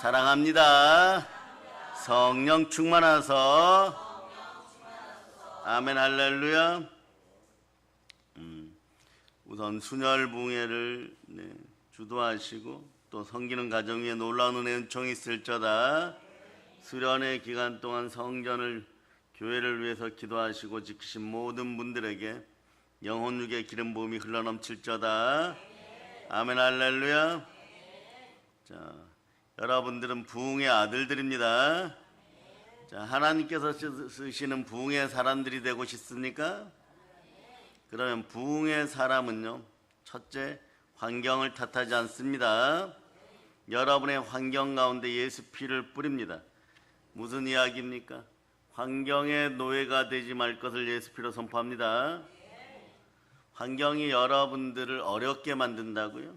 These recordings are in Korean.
사랑합니다. 성령 충만하소. 아멘 할렐루야. 우선 순혈붕해를 주도하시고 또 섬기는 가정 위에 놀라운 은혜 은총이 있을저다. 수련의 기간 동안 성전을 교회를 위해서 기도하시고 지키신 모든 분들에게 영혼육의 기름 부음이 흘러넘칠저다. 아멘 할렐루야. 자, 여러분들은 부흥의 아들들입니다. 자, 하나님께서 쓰시는 부흥의 사람들이 되고 싶습니까? 그러면 부흥의 사람은요, 첫째, 환경을 탓하지 않습니다. 여러분의 환경 가운데 예수 피를 뿌립니다. 무슨 이야기입니까? 환경의 노예가 되지 말 것을 예수 피로 선포합니다. 환경이 여러분들을 어렵게 만든다고요?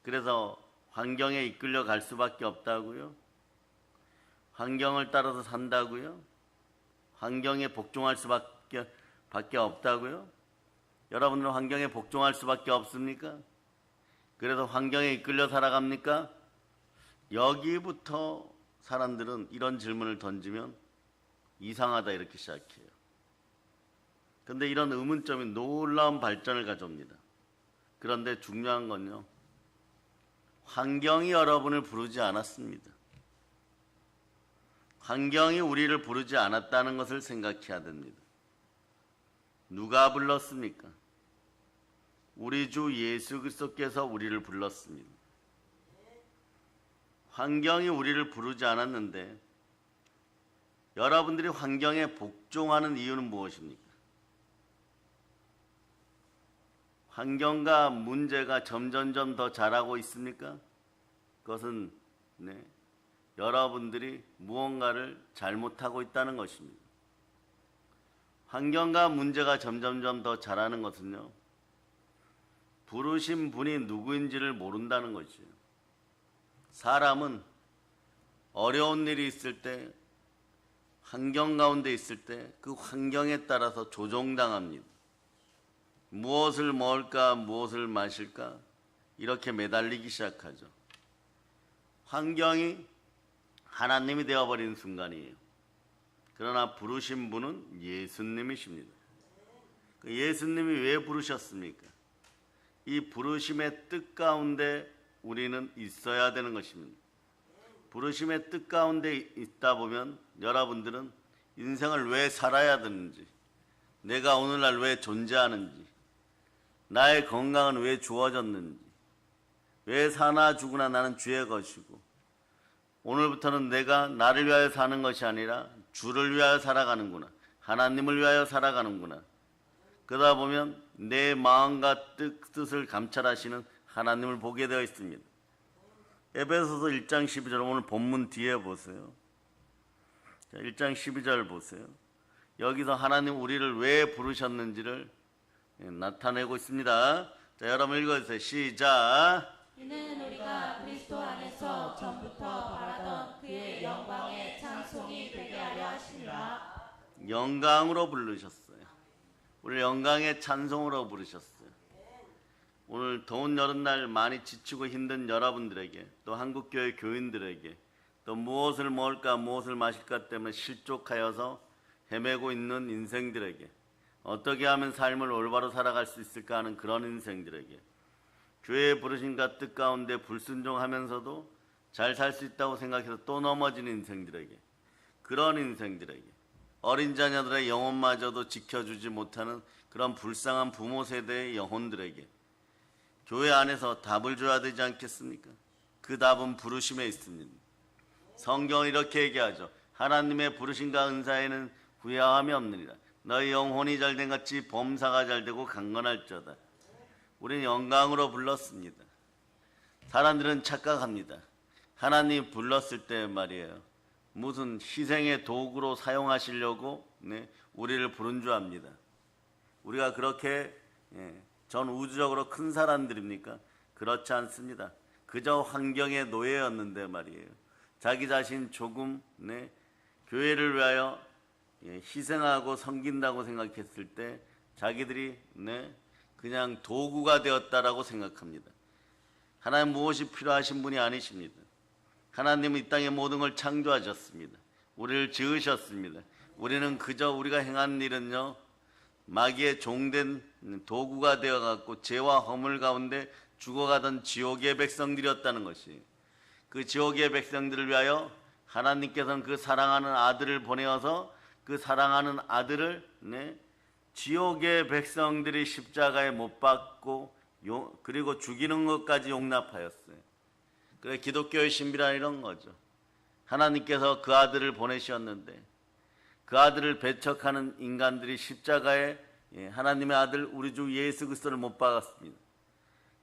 그래서 환경에 이끌려 갈 수밖에 없다고요? 환경을 따라서 산다고요? 환경에 복종할 수밖에 없다고요? 여러분들은 환경에 복종할 수밖에 없습니까? 그래서 환경에 이끌려 살아갑니까? 여기부터 사람들은 이런 질문을 던지면 이상하다 이렇게 시작해요. 그런데 이런 의문점이 놀라운 발전을 가져옵니다. 그런데 중요한 건요, 환경이 여러분을 부르지 않았습니다. 환경이 우리를 부르지 않았다는 것을 생각해야 됩니다. 누가 불렀습니까? 우리 주 예수 그리스도께서 우리를 불렀습니다. 환경이 우리를 부르지 않았는데 여러분들이 환경에 복종하는 이유는 무엇입니까? 환경과 문제가 점점점 더 자라고 있습니까? 그것은 여러분들이 무언가를 잘못하고 있다는 것입니다. 환경과 문제가 점점점 더 자라는 것은요, 부르신 분이 누구인지를 모른다는 것이에요. 사람은 어려운 일이 있을 때, 환경 가운데 있을 때 그 환경에 따라서 조종당합니다. 무엇을 먹을까, 무엇을 마실까, 이렇게 매달리기 시작하죠. 환경이 하나님이 되어버리는 순간이에요. 그러나 부르신 분은 예수님이십니다. 예수님이 왜 부르셨습니까? 이 부르심의 뜻 가운데 우리는 있어야 되는 것입니다. 부르심의 뜻 가운데 있다 보면 여러분들은 인생을 왜 살아야 되는지, 내가 오늘날 왜 존재하는지, 나의 건강은 왜 주어졌는지, 왜 사나 죽으나 나는 주의 것이고, 오늘부터는 내가 나를 위하여 사는 것이 아니라 주를 위하여 살아가는구나, 하나님을 위하여 살아가는구나. 그러다 보면 내 마음과 뜻을 감찰하시는 하나님을 보게 되어 있습니다. 에베소서 1장 12절 오늘 본문 뒤에 보세요. 자, 1장 12절 보세요. 여기서 하나님 우리를 왜 부르셨는지를 나타내고 있습니다. 자, 여러분 읽어주세요. 시작. 이는 우리가 그리스도 안에서 전부터 바라던 그의 영광의 찬송이 되게 하려 하시니라. 영광으로 부르셨어요. 우리 영광의 찬송으로 부르셨어요. 오늘 더운 여름날 많이 지치고 힘든 여러분들에게, 또 한국교회 교인들에게, 또 무엇을 먹을까 무엇을 마실까 때문에 실족하여서 헤매고 있는 인생들에게, 어떻게 하면 삶을 올바로 살아갈 수 있을까 하는 그런 인생들에게, 교회의 부르심과 뜻 가운데 불순종하면서도 잘 살 수 있다고 생각해서 또 넘어진 인생들에게, 그런 인생들에게, 어린 자녀들의 영혼마저도 지켜주지 못하는 그런 불쌍한 부모 세대의 영혼들에게 교회 안에서 답을 줘야 되지 않겠습니까? 그 답은 부르심에 있습니다. 성경은 이렇게 얘기하죠. 하나님의 부르심과 은사에는 후회함이 없느니라. 너희 영혼이 잘된 같이 범사가 잘되고 강건할지어다. 우리는 영광으로 불렀습니다. 사람들은 착각합니다. 하나님 불렀을 때 말이에요, 무슨 희생의 도구로 사용하시려고 우리를 부른 줄 압니다. 우리가 그렇게 전 우주적으로 큰 사람들입니까? 그렇지 않습니다. 그저 환경의 노예였는데 말이에요, 자기 자신 조금 교회를 위하여 희생하고 섬긴다고 생각했을 때 자기들이 그냥 도구가 되었다라고 생각합니다. 하나님 무엇이 필요하신 분이 아니십니다. 하나님은 이 땅의 모든 걸 창조하셨습니다. 우리를 지으셨습니다. 우리는 그저 우리가 행한 일은요, 마귀의 종된 도구가 되어갖고 죄와 허물 가운데 죽어가던 지옥의 백성들이었다는 것이, 그 지옥의 백성들을 위하여 하나님께서는 그 사랑하는 아들을 보내어서 그 사랑하는 아들을 지옥의 백성들이 십자가에 못 박고 그리고 죽이는 것까지 용납하였어요. 그래 기독교의 신비란 이런 거죠. 하나님께서 그 아들을 보내셨는데 그 아들을 배척하는 인간들이 십자가에 하나님의 아들 우리 주 예수 그리스도를 못 박았습니다.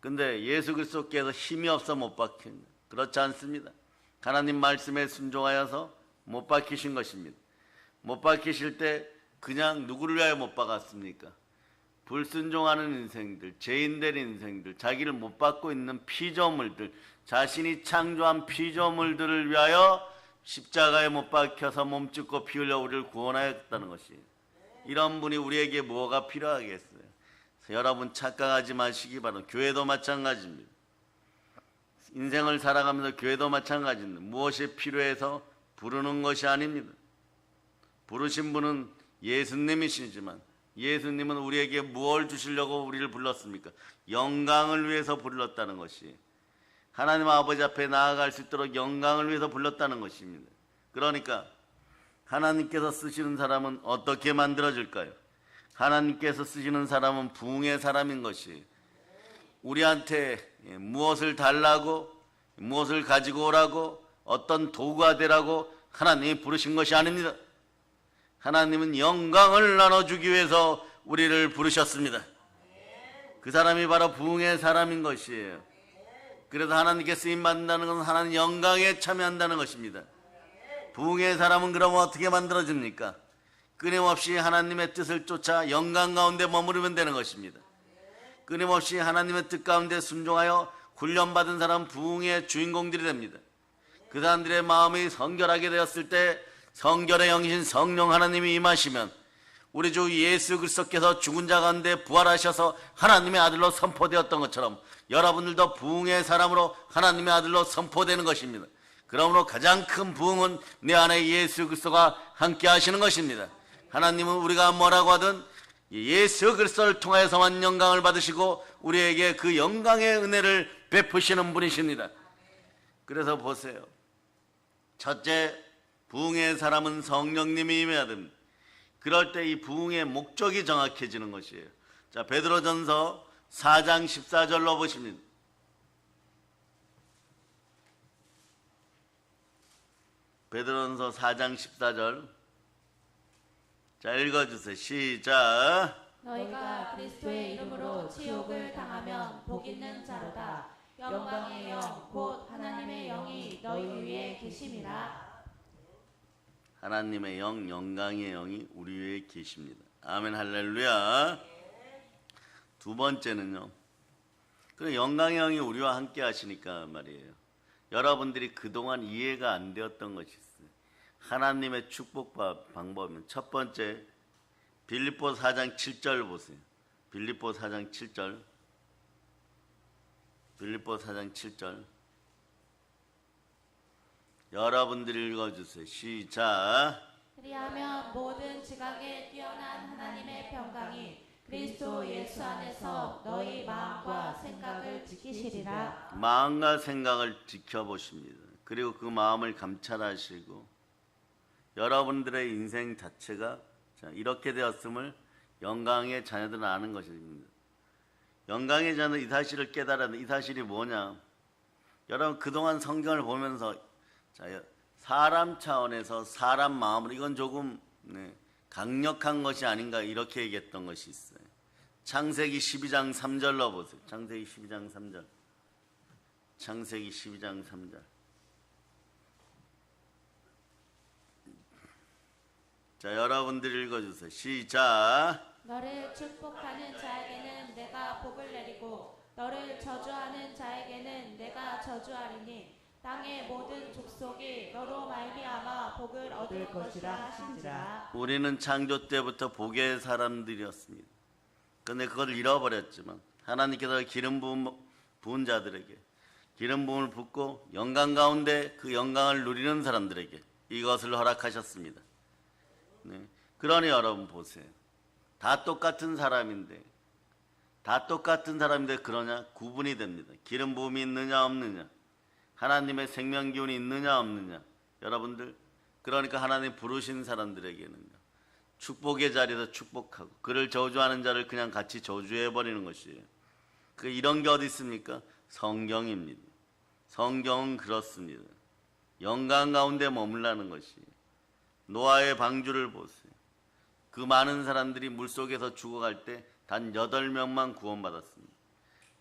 근데 예수 그리스도께서 힘이 없어 못 박힌, 그렇지 않습니다. 하나님 말씀에 순종하여서 못 박히신 것입니다. 못 박히실 때 그냥 누구를 위하여 못 박았습니까? 불순종하는 인생들, 죄인된 인생들, 자기를 못 받고 있는 피조물들, 자신이 창조한 피조물들을 위하여 십자가에 못 박혀서 몸짓고 피 흘려 우리를 구원하였다는 것이, 이런 분이 우리에게 뭐가 필요하겠어요? 여러분 착각하지 마시기 바랍니다. 교회도 마찬가지입니다. 인생을 살아가면서 교회도 마찬가지입니다. 무엇이 필요해서 부르는 것이 아닙니다. 부르신 분은 예수님이시지만 예수님은 우리에게 무엇을 주시려고 우리를 불렀습니까? 영광을 위해서 불렀다는 것이, 하나님 아버지 앞에 나아갈 수 있도록 영광을 위해서 불렀다는 것입니다. 그러니까 하나님께서 쓰시는 사람은 어떻게 만들어질까요? 하나님께서 쓰시는 사람은 부흥의 사람인 것이, 우리한테 무엇을 달라고, 무엇을 가지고 오라고, 어떤 도구가 되라고 하나님이 부르신 것이 아닙니다. 하나님은 영광을 나눠주기 위해서 우리를 부르셨습니다. 그 사람이 바로 부흥의 사람인 것이에요. 그래서 하나님께 쓰임받는다는 것은 하나님 영광에 참여한다는 것입니다. 부흥의 사람은 그러면 어떻게 만들어집니까? 끊임없이 하나님의 뜻을 쫓아 영광 가운데 머무르면 되는 것입니다. 끊임없이 하나님의 뜻 가운데 순종하여 훈련받은 사람은 부흥의 주인공들이 됩니다. 그 사람들의 마음이 성결하게 되었을 때 성결의 영이신 성령 하나님이 임하시면 우리 주 예수 그리스도께서 죽은 자 가운데 부활하셔서 하나님의 아들로 선포되었던 것처럼 여러분들도 부흥의 사람으로 하나님의 아들로 선포되는 것입니다. 그러므로 가장 큰 부흥은 내 안에 예수 그리스도가 함께 하시는 것입니다. 하나님은 우리가 뭐라고 하든 예수 그리스도를 통하여서만 영광을 받으시고 우리에게 그 영광의 은혜를 베푸시는 분이십니다. 그래서 보세요. 첫째, 부흥의 사람은 성령님이 임해야 됩니다. 그럴 때 이 부흥의 목적이 정확해지는 것이에요. 자, 베드로전서 4장 14절로 보십니다. 베드로전서 4장 14절. 자, 읽어주세요. 시작. 너희가 그리스도의 이름으로 치욕을 당하면 복 있는 자로다. 영광의 영 곧 하나님의 영이 너희 위에 계심이라. 하나님의 영, 영광의 영이 우리 위에 계십니다. 아멘, 할렐루야. 두 번째는요, 그 영광의 영이 우리와 함께 하시니까 말이에요. 여러분들이 그동안 이해가 안 되었던 것이 있어요. 하나님의 축복 방법은 첫 번째, 빌립보 4장 7절 보세요. 빌립보 4장 7절. 빌립보 4장 7절. 여러분들이 읽어주세요. 시작. 그리하면 모든 지각에 뛰어난 하나님의 평강이 그리스도 예수 안에서 너희 마음과 생각을 지키시리라. 마음과 생각을 지켜보십니다. 그리고 그 마음을 감찰하시고 여러분들의 인생 자체가 이렇게 되었음을 영광의 자녀들은 아는 것입니다. 영광의 자녀는 이 사실을 깨달았는데, 이 사실이 뭐냐? 여러분 그동안 성경을 보면서 사람 차원에서 사람 마음으로 이건 조금 강력한 것이 아닌가 이렇게 얘기했던 것이 있어요. 창세기 12장 3절로 보세요. 창세기 12장 3절. 창세기 12장 3절. 자, 여러분들 읽어주세요. 시작. 너를 축복하는 자에게는 내가 복을 내리고 너를 저주하는 자에게는 내가 저주하리니 땅의 모든 족속이 너로 말미암아 복을 얻을 것이라 하신지라. 우리는 창조 때부터 복의 사람들이었습니다. 그런데 그걸 잃어버렸지만 하나님께서 기름 부은 자들에게 기름 부음을 붓고 영광 가운데 그 영광을 누리는 사람들에게 이것을 허락하셨습니다. 네. 그러니 여러분 보세요. 다 똑같은 사람인데 그러냐? 구분이 됩니다. 기름 부음이 있느냐 없느냐, 하나님의 생명 기운이 있느냐 없느냐. 여러분들, 그러니까 하나님 부르신 사람들에게는요, 축복의 자리에서 축복하고 그를 저주하는 자를 그냥 같이 저주해버리는 것이에요. 이런 게 어디 있습니까? 성경입니다. 성경은 그렇습니다. 영광 가운데 머물라는 것이. 노아의 방주를 보세요. 그 많은 사람들이 물속에서 죽어갈 때 단 8명만 구원받았습니다.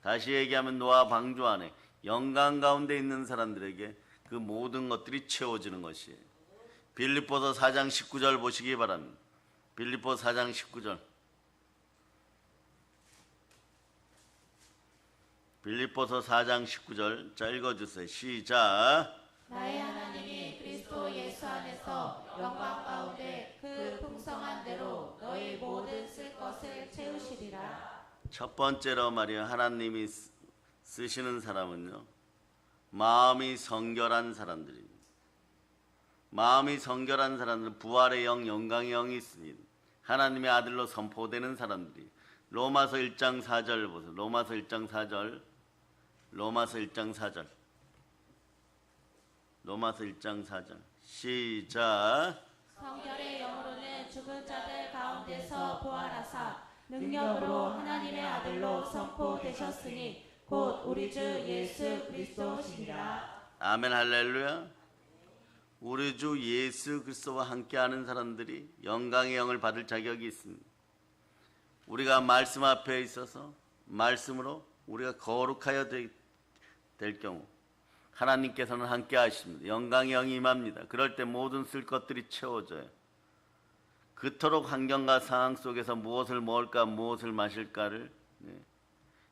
다시 얘기하면 노아 방주 안에 영광 가운데 있는 사람들에게 그 모든 것들이 채워지는 것이에요. 빌립보서 4장 19절 보시기 바랍니다. 빌립보 4장 19절. 빌립보서 4장 19절. 자, 읽어주세요. 시작. 나의 하나님이 그리스도 예수 안에서 영광 가운데 그 풍성한 대로 너희 모든 쓸 것을 채우시리라. 첫 번째로 말이야, 하나님이 쓰시는 사람은요, 마음이 성결한 사람들입니다. 마음이 성결한 사람들은 부활의 영, 영광의 영이 있습니다. 하나님의 아들로 선포되는 사람들이. 로마서 1장 4절 보세요. 로마서 1장 4절. 로마서 1장 4절. 로마서 1장 4절. 시작. 성결의 영으로는 죽은 자들 가운데서 부활하사 능력으로 하나님의 아들로 선포되셨으니 곧 우리 주 예수 그리스도시니라. 아멘 할렐루야. 우리 주 예수 그리스도와 함께하는 사람들이 영광의 영을 받을 자격이 있습니다. 우리가 말씀 앞에 있어서 말씀으로 우리가 거룩하여 될 경우 하나님께서는 함께 하십니다. 영광의 영이 임합니다. 그럴 때 모든 쓸 것들이 채워져요. 그토록 환경과 상황 속에서 무엇을 먹을까 무엇을 마실까를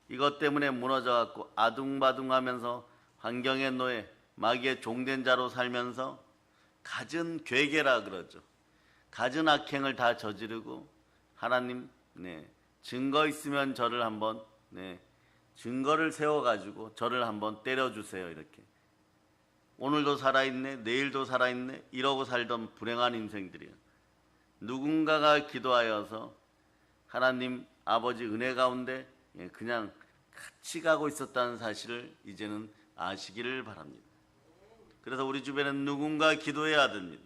이것 때문에 무너져갖고 아둥바둥하면서 환경의 노예, 마귀의 종된 자로 살면서 갖은 괴계라 그러죠. 갖은 악행을 다 저지르고 하나님 증거 있으면 저를 한번 증거를 세워가지고 저를 한번 때려주세요. 이렇게 오늘도 살아있네, 내일도 살아있네 이러고 살던 불행한 인생들이에요. 누군가가 기도하여서 하나님 아버지 은혜 가운데 그냥 같이 가고 있었다는 사실을 이제는 아시기를 바랍니다. 그래서 우리 주변에는 누군가 기도해야 됩니다.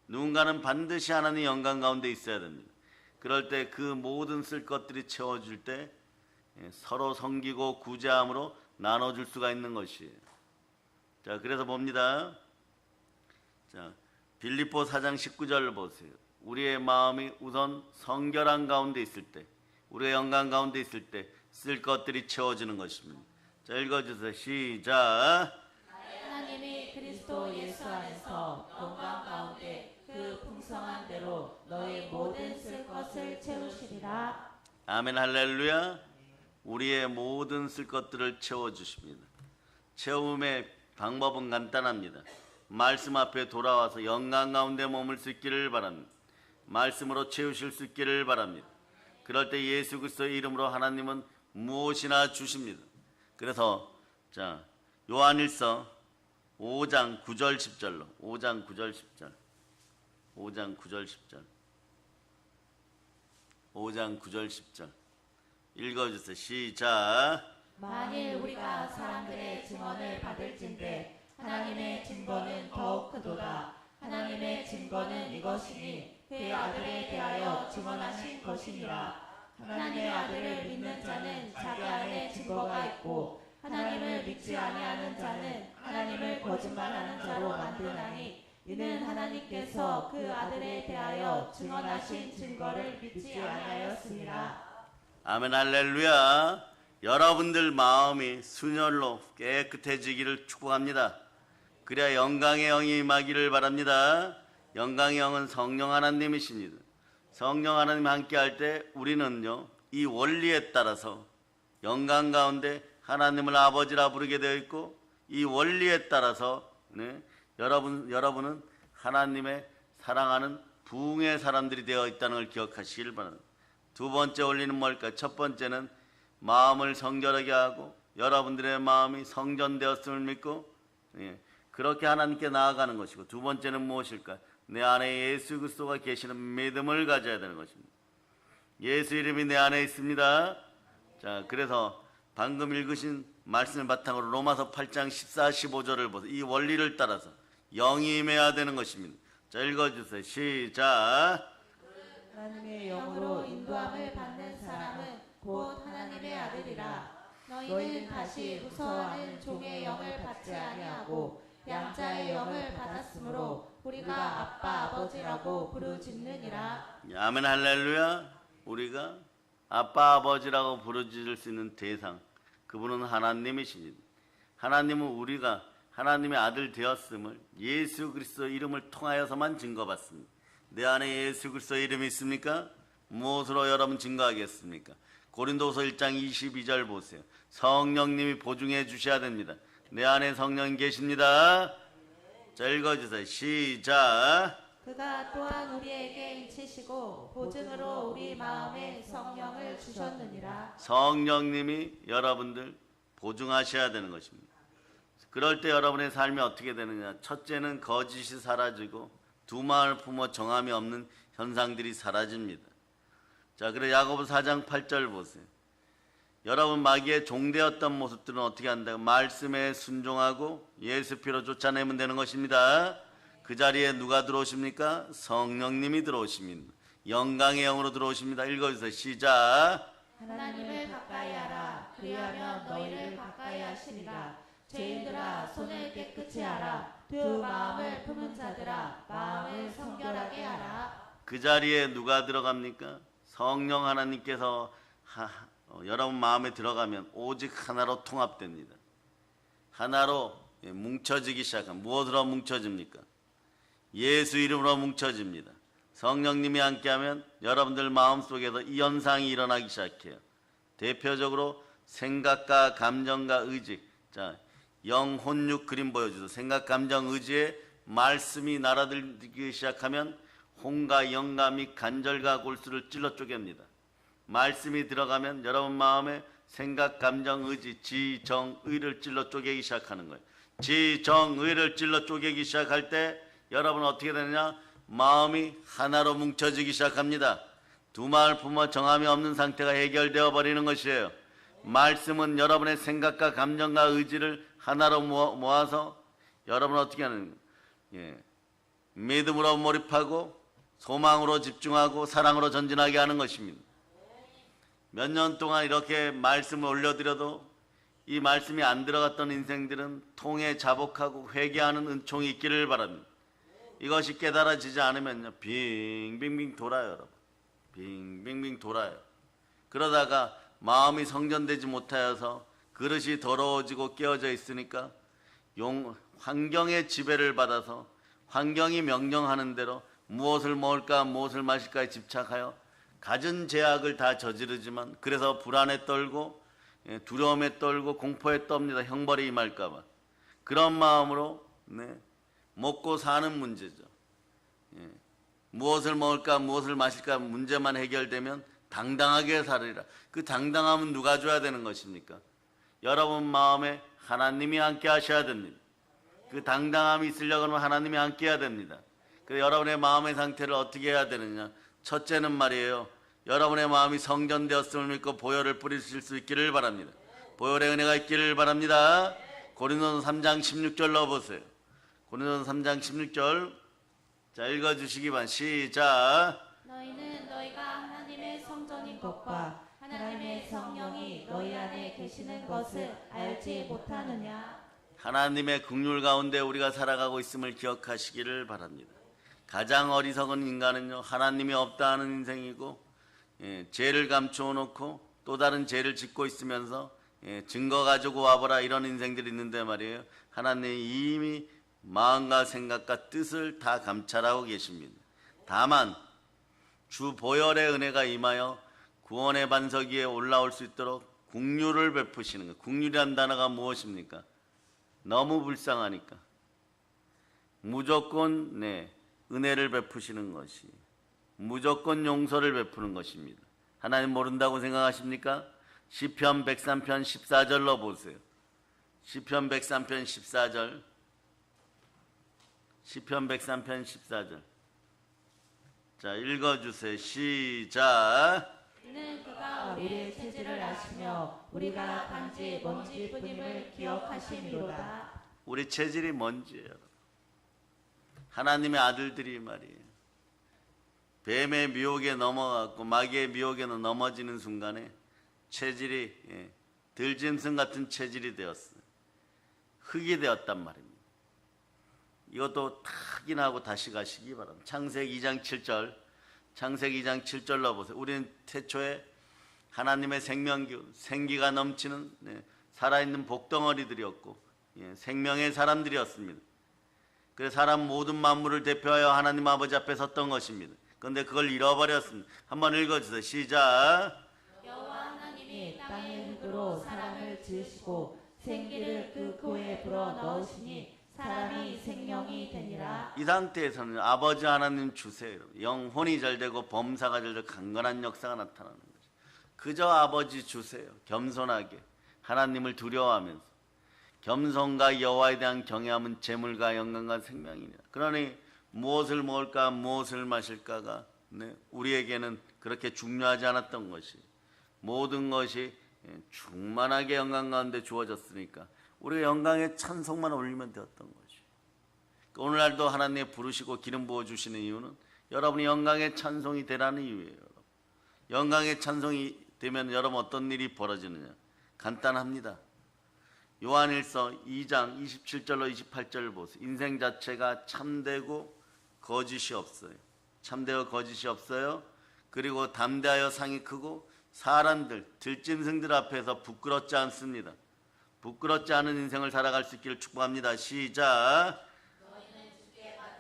누군가는 반드시 하나님 영광 가운데 있어야 됩니다. 그럴 때 그 모든 쓸 것들이 채워질 때 서로 섬기고 구제함으로 나눠줄 수가 있는 것이에요. 자, 그래서 봅니다. 자, 빌립보 4장 19절을 보세요. 우리의 마음이 우선 성결한 가운데 있을 때, 우리의 영광 가운데 있을 때 쓸 것들이 채워지는 것입니다. 자, 읽어주세요. 시작. 하나님이 그리스도 예수 안에서 영광 가운데 그 풍성한 대로 너희 모든 쓸 것을 채우시리라. 아멘 할렐루야. 우리의 모든 쓸 것들을 채워주십니다. 채움의 방법은 간단합니다. 말씀 앞에 돌아와서 영광 가운데 머물 수 있기를 바랍니다. 말씀으로 채우실 수 있기를 바랍니다. 그럴 때 예수 그리스도의 이름으로 하나님은 무엇이나 주십니다. 그래서 자, 요한일서 5장 9절 10절로 5장 9절 10절 5장 9절 10절 5장 9절 10절 읽어주세요. 시작. 만일 우리가 사람들의 증언을 받을진대 하나님의 증거는 더욱 크도다. 하나님의 증거는 이것이니 그의 아들에 대하여 증언하신 것이니라. 하나님의 아들을 믿는 자는 자기 안에 증거가 있고 하나님을 믿지 아니하는 자는 하나님을 거짓말하는 자로 만드나니 이는 하나님께서 그 아들에 대하여 증언하신 증거를 믿지 아니하였습니다. 아멘 할렐루야. 여러분들 마음이 순혈로 깨끗해지기를 축복합니다. 그래야 영광의 영이 임하기를 바랍니다. 영광의 영은 성령 하나님이십니다. 성령 하나님 함께 할 때 우리는요, 이 원리에 따라서 영광 가운데 하나님을 아버지라 부르게 되어 있고 이 원리에 따라서 여러분은 하나님의 사랑하는 부흥의 사람들이 되어 있다는 걸 기억하시길 바랍니다. 두 번째 원리는 뭘까? 첫 번째는 마음을 성결하게 하고 여러분들의 마음이 성전되었음을 믿고 그렇게 하나님께 나아가는 것이고, 두 번째는 무엇일까? 내 안에 예수 그리스도가 계시는 믿음을 가져야 되는 것입니다. 예수 이름이 내 안에 있습니다. 자, 그래서 방금 읽으신 말씀을 바탕으로 로마서 8장 14, 15절을 보세요. 이 원리를 따라서 영이 임해야 되는 것입니다. 자, 읽어주세요. 시작. 하나님의 영으로 영으로 인도함을 받는 사람은 곧 하나님의 아들이라. 너희는 다시 무서워하는 종의 영을 받지 아니하고 양자의 영을 받았으므로 우리가 아빠 아버지라고 부르짖느니라. 아멘 할렐루야. 우리가 아빠 아버지라고 부르짖을 수 있는 대상, 그분은 하나님이십니다. 하나님은 우리가 하나님의 아들 되었음을 예수 그리스도 이름을 통하여서만 증거받습니다. 내 안에 예수 그리스도 이름이 있습니까? 무엇으로 여러분 증거하겠습니까? 고린도서 1장 22절 보세요. 성령님이 보증해 주셔야 됩니다. 내 안에 성령 계십니다. 자, 읽어주세요. 시작. 그가 또한 우리에게 인치시고 보증으로 우리 마음에 성령을 주셨느니라. 성령님이 여러분들 보증하셔야 되는 것입니다. 그럴 때 여러분의 삶이 어떻게 되느냐? 첫째는 거짓이 사라지고 두 마음을 품어 정함이 없는 현상들이 사라집니다. 자, 그래 야고보 4장 8절 보세요. 여러분 마귀의 종되었던 모습들은 어떻게 한다고? 말씀에 순종하고 예수 피로 쫓아내면 되는 것입니다. 그 자리에 누가 들어오십니까? 성령님이 들어오십니다. 영광의 영으로 들어오십니다. 읽어주세요. 시작. 하나님을 가까이 하라. 그리하면 너희를 가까이 하시리라. 죄인들아 손을 깨끗이 하라. 두 마음을 품은 자들아 마음을 성결하게 하라. 그 자리에 누가 들어갑니까? 성령 하나님께서 여러분 마음에 들어가면 오직 하나로 통합됩니다. 하나로 뭉쳐지기 시작합니다. 무엇으로 뭉쳐집니까? 예수 이름으로 뭉쳐집니다. 성령님이 함께하면 여러분들 마음속에서 이 현상이 일어나기 시작해요. 대표적으로 생각과 감정과 의지. 자, 영혼육 그림 보여주세요. 생각, 감정, 의지에 말씀이 날아들기 시작하면 혼과 영감 및 간절과 골수를 찔러 쪼갭니다. 말씀이 들어가면 여러분 마음에 생각, 감정, 의지, 지, 정, 의를 찔러 쪼개기 시작하는 거예요. 지, 정, 의를 찔러 쪼개기 시작할 때 여러분은 어떻게 되느냐? 마음이 하나로 뭉쳐지기 시작합니다. 두 마음을 품어 정함이 없는 상태가 해결되어 버리는 것이에요. 말씀은 여러분의 생각과 감정과 의지를 하나로 모아서 여러분은 어떻게 하는 거예요? 믿음으로 몰입하고 소망으로 집중하고 사랑으로 전진하게 하는 것입니다. 몇 년 동안 이렇게 말씀을 올려드려도 이 말씀이 안 들어갔던 인생들은 통에 자복하고 회개하는 은총이 있기를 바랍니다. 이것이 깨달아지지 않으면요, 빙빙빙 돌아요, 여러분. 빙빙빙 돌아요. 그러다가 마음이 성전되지 못하여서 그릇이 더러워지고 깨어져 있으니까 환경의 지배를 받아서 환경이 명령하는 대로 무엇을 먹을까 무엇을 마실까에 집착하여 갖은 죄악을 다 저지르지만, 그래서 불안에 떨고 두려움에 떨고 공포에 떱니다. 형벌이 임할까 봐. 그런 마음으로 먹고 사는 문제죠. 무엇을 먹을까 무엇을 마실까 문제만 해결되면 당당하게 살으리라. 그 당당함은 누가 줘야 되는 것입니까? 여러분 마음에 하나님이 함께 하셔야 됩니다. 그 당당함이 있으려고 하면 하나님이 함께 해야 됩니다. 그래서 여러분의 마음의 상태를 어떻게 해야 되느냐? 첫째는 말이에요, 여러분의 마음이 성전되었음을 믿고 보혈을 뿌리실 수 있기를 바랍니다. 보혈의 은혜가 있기를 바랍니다. 고린도서 3장 16절 넣어보세요. 고린도서 3장 16절. 자, 읽어주시기 바랍니다. 시작. 너희는 너희가 하나님의 성전인 것과 하나님의 성령이 너희 안에 계시는 것을 알지 못하느냐? 하나님의 긍휼 가운데 우리가 살아가고 있음을 기억하시기를 바랍니다. 가장 어리석은 인간은요, 하나님이 없다 하는 인생이고, 죄를 감추어 놓고 또 다른 죄를 짓고 있으면서 증거 가지고 와보라 이런 인생들이 있는데 말이에요, 하나님이 이미 마음과 생각과 뜻을 다 감찰하고 계십니다. 다만 주 보혈의 은혜가 임하여 구원의 반석 위에 올라올 수 있도록 긍휼을 베푸시는 거예요. 긍휼이란 단어가 무엇입니까? 너무 불쌍하니까 무조건 은혜를 베푸시는 것이, 무조건 용서를 베푸는 것입니다. 하나님 모른다고 생각하십니까? 시편 103편 14절로 보세요. 시편 103편 14절. 시편 103편 14절. 자, 읽어주세요. 시작. 이는 그가 우리의 체질을 아시며 우리가 단지 먼지뿐임을 기억하심이로다. 우리 체질이 뭔지예요. 하나님의 아들들이 말이에요. 뱀의 미혹에 넘어갔고 마귀의 미혹에는 넘어지는 순간에 체질이 들짐승 같은 체질이 되었어요. 흙이 되었단 말입니다. 이것도 확인하고 다시 가시기 바랍니다. 창세기 2장 7절. 창세기 2장 7절로 보세요. 우리는 태초에 하나님의 생명기운, 생기가 넘치는 살아있는 복덩어리들이었고 생명의 사람들이었습니다. 그래서 사람 모든 만물을 대표하여 하나님 아버지 앞에 섰던 것입니다. 그런데 그걸 잃어버렸습니다. 한번 읽어주세요. 시작. 여호와 하나님이 땅의 흙으로 사람을 지으시고 생기를 그 코에 불어 넣으시니 사람이 생명이 되니라. 이 상태에서는 아버지 하나님 주세요. 영혼이 잘되고 범사가 잘되고 강건한 역사가 나타나는 거죠. 그저 아버지 주세요. 겸손하게 하나님을 두려워하면서. 겸손과 여호와에 대한 경외함은 재물과 영광과 생명이니라. 그러니 무엇을 먹을까 무엇을 마실까가 우리에게는 그렇게 중요하지 않았던 것이 모든 것이 충만하게 영광 가운데 주어졌으니까 우리가 영광의 찬송만 올리면 되었던 것이. 오늘날도 하나님 부르시고 기름 부어주시는 이유는 여러분이 영광의 찬송이 되라는 이유예요. 영광의 찬송이 되면 여러분 어떤 일이 벌어지느냐. 간단합니다. 요한일서 2장 27절로 28절을 보세요. 인생 자체가 참되고 거짓이 없어요. 참되고 거짓이 없어요. 그리고 담대하여 상이 크고 사람들, 들짐승들 앞에서 부끄럽지 않습니다. 부끄럽지 않은 인생을 살아갈 수 있기를 축복합니다. 시작.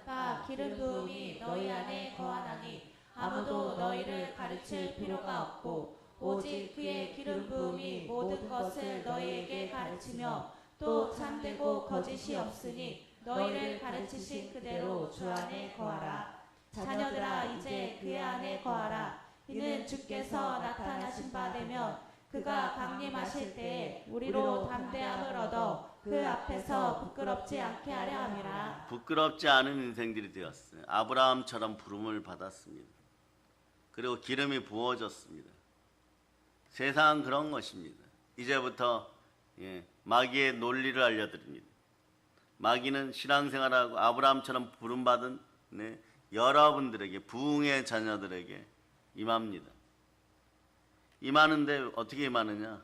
다 기름 부음이 너희 안에 거하나니 아무도 너희를 가르칠 필요가 없고 오직 그의 기름 부음이 모든 것을 너희에게 가르치며 또 참되고 거짓이 없으니 너희를 가르치신 그대로 주 안에 거하라. 자녀들아 이제 그의 안에 거하라. 이는 주께서 나타나신 바 되면 그가 강림하실 때에 우리로 담대함을 얻어 그 앞에서 부끄럽지 않게 하려 함이라. 부끄럽지 않은 인생들이 되었어요. 아브라함처럼 부름을 받았습니다. 그리고 기름이 부어졌습니다. 세상은 그런 것입니다. 이제부터 마귀의 논리를 알려드립니다. 마귀는 신앙생활하고 아브라함처럼 부름받은 여러분들에게 부흥의 자녀들에게 임합니다. 임하는데 어떻게 임하느냐?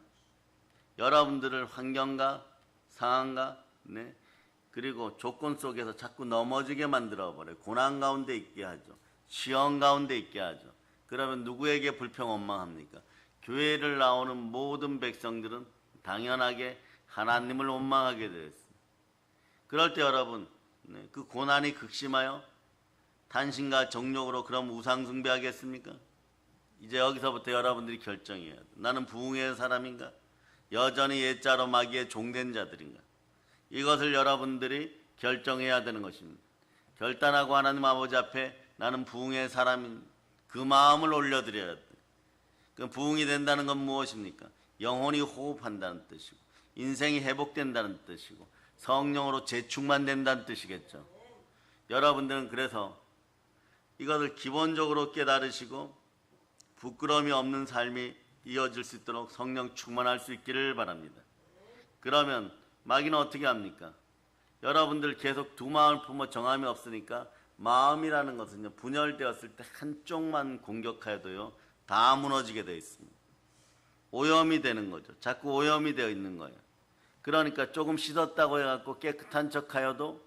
여러분들을 환경과 상황과 그리고 조건 속에서 자꾸 넘어지게 만들어버려요. 고난 가운데 있게 하죠. 시험 가운데 있게 하죠. 그러면 누구에게 불평 원망합니까? 교회를 나오는 모든 백성들은 당연하게 하나님을 원망하게 되었습니다. 그럴 때 여러분 그 고난이 극심하여 단신과 정욕으로 그럼 우상 숭배하겠습니까? 이제 여기서부터 여러분들이 결정해야 돼. 나는 부흥의 사람인가? 여전히 옛자로 마귀의 종된 자들인가? 이것을 여러분들이 결정해야 되는 것입니다. 결단하고 하나님 아버지 앞에 나는 부흥의 사람인 그 마음을 올려드려야 돼. 그 부흥이 된다는 건 무엇입니까? 영혼이 호흡한다는 뜻이고 인생이 회복된다는 뜻이고 성령으로 재충만된다는 뜻이겠죠. 여러분들은 그래서 이것을 기본적으로 깨달으시고 부끄러움이 없는 삶이 이어질 수 있도록 성령 충만할 수 있기를 바랍니다. 그러면 마귀는 어떻게 합니까? 여러분들 계속 두 마음을 품어 정함이 없으니까 마음이라는 것은요 분열되었을 때 한쪽만 공격해도요 다 무너지게 되어 있습니다. 오염이 되는 거죠. 자꾸 오염이 되어 있는 거예요. 그러니까 조금 씻었다고 해갖고 깨끗한 척하여도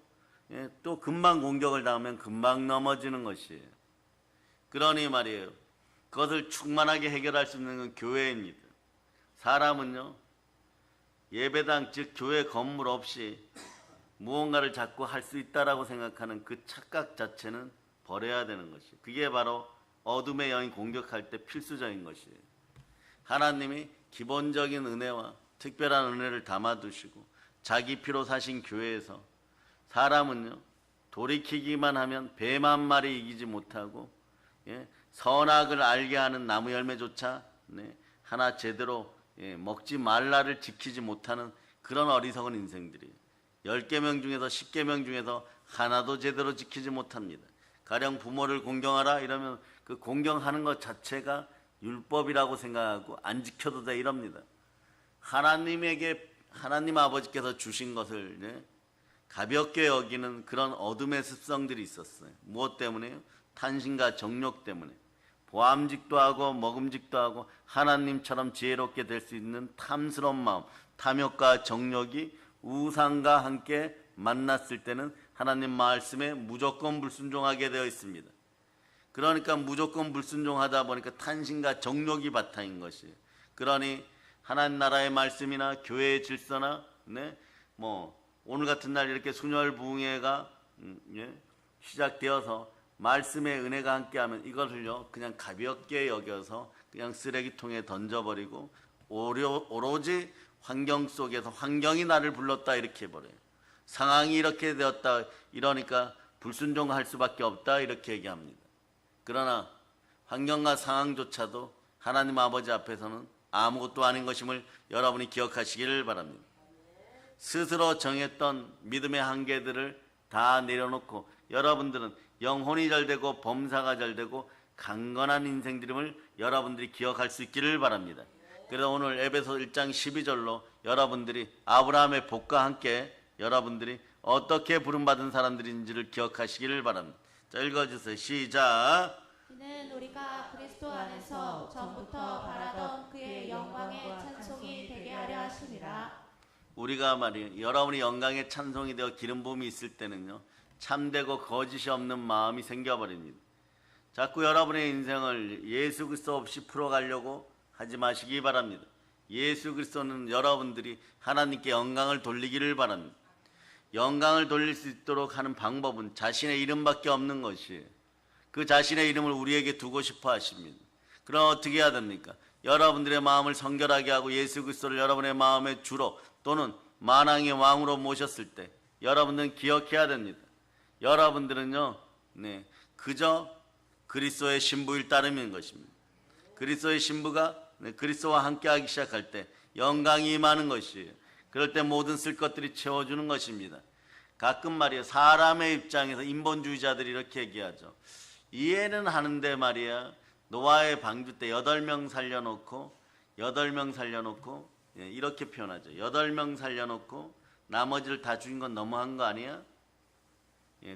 또 금방 공격을 당하면 금방 넘어지는 것이에요. 그러니 말이에요. 그것을 충만하게 해결할 수 있는 건 교회입니다. 사람은요 예배당 즉 교회 건물 없이 무언가를 자꾸 할 수 있다라고 생각하는 그 착각 자체는 버려야 되는 것이에요. 그게 바로 어둠의 영이 공격할 때 필수적인 것이에요. 하나님이 기본적인 은혜와 특별한 은혜를 담아두시고 자기 피로 사신 교회에서 사람은요 돌이키기만 하면 뱀 한 마리 이기지 못하고 선악을 알게 하는 나무 열매조차 하나 제대로 먹지 말라를 지키지 못하는 그런 어리석은 인생들이에요. 10계명 중에서 10계명 중에서 하나도 제대로 지키지 못합니다. 가령 부모를 공경하라 이러면 그 공경하는 것 자체가 율법이라고 생각하고 안 지켜도 돼 이럽니다. 하나님 아버지께서 주신 것을 가볍게 여기는 그런 어둠의 습성들이 있었어요. 무엇 때문에요? 탄신과 정욕 때문에. 보암직도 하고 먹음직도 하고 하나님처럼 지혜롭게 될 수 있는 탐스러운 마음, 탐욕과 정욕이 우상과 함께 만났을 때는 하나님 말씀에 무조건 불순종하게 되어 있습니다. 그러니까 무조건 불순종하다 보니까 탄신과 정욕이 바탕인 것이에요. 그러니 하나님 나라의 말씀이나 교회의 질서나 오늘 같은 날 이렇게 순혈부흥회가 시작되어서 말씀의 은혜가 함께하면 이것을요 그냥 가볍게 여겨서 그냥 쓰레기통에 던져버리고 오로지 환경 속에서 환경이 나를 불렀다 이렇게 해버려요. 상황이 이렇게 되었다 이러니까 불순종할 수밖에 없다 이렇게 얘기합니다. 그러나 환경과 상황조차도 하나님 아버지 앞에서는 아무것도 아닌 것임을 여러분이 기억하시기를 바랍니다. 스스로 정했던 믿음의 한계들을 다 내려놓고 여러분들은 영혼이 잘되고 범사가 잘되고 강건한 인생들임을 여러분들이 기억할 수 있기를 바랍니다. 그래서 오늘 에베소 1장 12절로 여러분들이 아브라함의 복과 함께 여러분들이 어떻게 부름받은 사람들인지를 기억하시기를 바랍니다. 자, 읽어주세요. 시작. 이는 우리가 그리스도 안에서 전부터 바라던 그의 영광의 찬송이 되게 하려 하심이라. 우리가 말이에요. 여러분이 영광의 찬송이 되어 기름 부음이 있을 때는요. 참되고 거짓이 없는 마음이 생겨버립니다. 자꾸 여러분의 인생을 예수 그리스도 없이 풀어가려고 하지 마시기 바랍니다. 예수 그리스도는 여러분들이 하나님께 영광을 돌리기를 바랍니다. 영광을 돌릴 수 있도록 하는 방법은 자신의 이름밖에 없는 것이에요. 그 자신의 이름을 우리에게 두고 싶어 하십니다. 그럼 어떻게 해야 됩니까? 여러분들의 마음을 성결하게 하고 예수 그리스도를 여러분의 마음의 주로 또는 만왕의 왕으로 모셨을 때 여러분들은 기억해야 됩니다. 여러분들은요, 그저 그리스도의 신부일 따름인 것입니다. 그리스도의 신부가 그리스도와 함께하기 시작할 때 영광이 임하는 것이에요. 그럴 때 모든 쓸 것들이 채워주는 것입니다. 가끔 말이에요. 사람의 입장에서 인본주의자들이 이렇게 얘기하죠. 이해는 하는데 말이야. 노아의 방주 때 8명 살려놓고 이렇게 표현하죠. 8명 살려놓고 나머지를 다 죽인 건 너무한 거 아니야?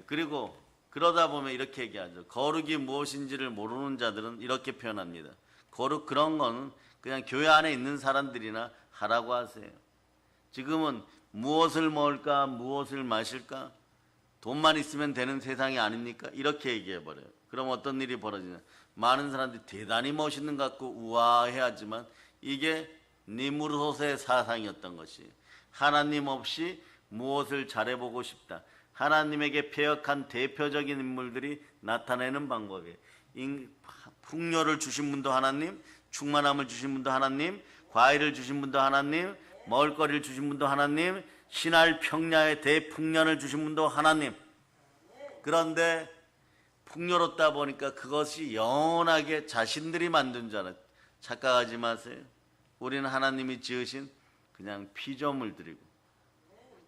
그리고 그러다 보면 이렇게 얘기하죠. 거룩이 무엇인지를 모르는 자들은 이렇게 표현합니다. 거룩 그런 거는 그냥 교회 안에 있는 사람들이나 하라고 하세요. 지금은 무엇을 먹을까 무엇을 마실까 돈만 있으면 되는 세상이 아닙니까? 이렇게 얘기해버려요. 그럼 어떤 일이 벌어지냐. 많은 사람들이 대단히 멋있는 것 같고 우아해하지만 이게 니무롯의 사상이었던 것이 하나님 없이 무엇을 잘해보고 싶다. 하나님에게 패역한 대표적인 인물들이 나타내는 방법이에요. 풍요를 주신 분도 하나님, 충만함을 주신 분도 하나님, 과일을 주신 분도 하나님, 먹을거리를 주신 분도 하나님, 신할 평야의 대풍년을 주신 분도 하나님. 그런데 풍요롭다 보니까 그것이 영원하게 자신들이 만든 줄 알아요. 착각하지 마세요. 우리는 하나님이 지으신 그냥 피조물들이고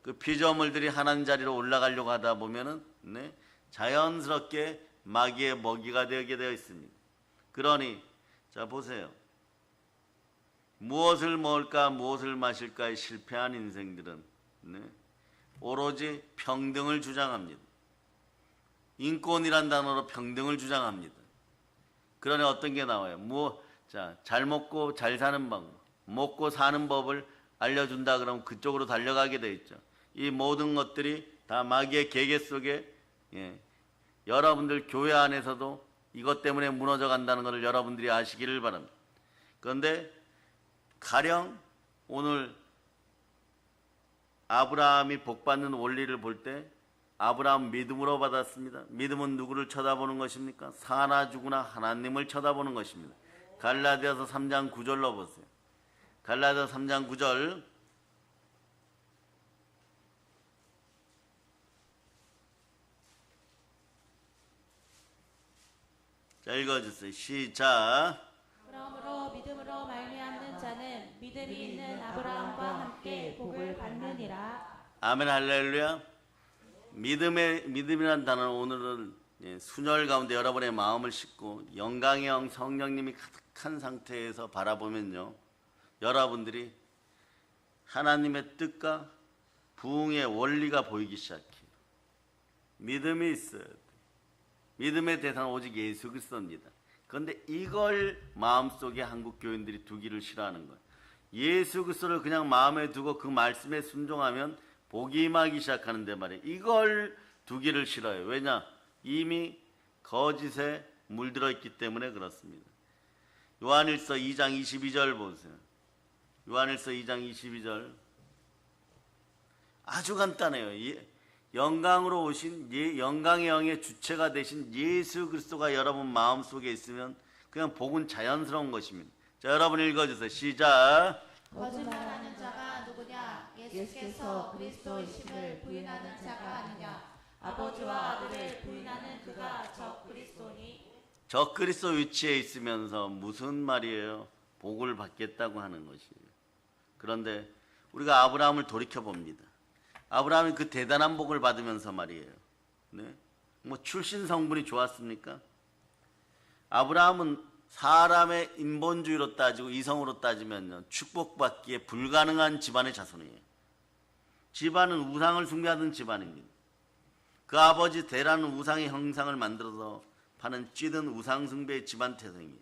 그 피조물들이 하나님 자리로 올라가려고 하다 보면은 자연스럽게 마귀의 먹이가 되게 되어 있습니다. 그러니 자 보세요. 무엇을 먹을까 무엇을 마실까에 실패한 인생들은 오로지 평등을 주장합니다. 인권이란 단어로 평등을 주장합니다. 그러니 어떤 게 나와요? 잘 먹고 잘 사는 방법, 먹고 사는 법을 알려준다 그러면 그쪽으로 달려가게 돼 있죠. 이 모든 것들이 다 마귀의 계계 속에 여러분들 교회 안에서도 이것 때문에 무너져 간다는 것을 여러분들이 아시기를 바랍니다. 그런데 가령 오늘 아브라함이 복받는 원리를 볼 때 아브라함 믿음으로 받았습니다. 믿음은 누구를 쳐다보는 것입니까? 사나 죽으나 하나님을 쳐다보는 것입니다. 갈라디아서 3장 9절로 보세요. 갈라디아서 3장 9절 자 읽어주세요. 시작. 그러므로 믿음으로 말미암는 자는 믿음이 있는 아브라함과 함께 복을 받느니라. 아멘 할렐루야. 믿음이란 단어는 오늘은 순혈 가운데 여러분의 마음을 싣고 영광의 영 성령님이 가득한 상태에서 바라보면요, 여러분들이 하나님의 뜻과 부흥의 원리가 보이기 시작해요. 믿음이 있어야 돼. 믿음의 대상은 오직 예수 그리스도입니다. 그런데 이걸 마음속에 한국 교인들이 두기를 싫어하는 거예요. 예수 그리스도를 그냥 마음에 두고 그 말씀에 순종하면 복이 임하기 시작하는데 말이에요. 이걸 두기를 싫어해요. 왜냐? 이미 거짓에 물들어 있기 때문에 그렇습니다. 요한일서 2장 22절 보세요. 요한일서 2장 22절. 아주 간단해요. 영광으로 오신 영광의 영의 주체가 되신 예수 그리스도가 여러분 마음속에 있으면 그냥 복은 자연스러운 것입니다. 자, 여러분 읽어주세요. 시작. 거짓말하는 자가 누구냐? 예수께서 그리스도이심을 부인하는 자가 아니냐? 아버지와 아들을 부인하는 그가 적 그리스도니. 적 그리스도 위치에 있으면서 무슨 말이에요? 복을 받겠다고 하는 것이에요. 그런데 우리가 아브라함을 돌이켜 봅니다. 아브라함이 그 대단한 복을 받으면서 말이에요. 네? 뭐 출신 성분이 좋았습니까? 아브라함은 사람의 인본주의로 따지고 이성으로 따지면요, 축복받기에 불가능한 집안의 자손이에요. 집안은 우상을 숭배하던 집안입니다. 그 아버지 대라는 우상의 형상을 만들어서 파는 찌든 우상 숭배의 집안 태생이에요.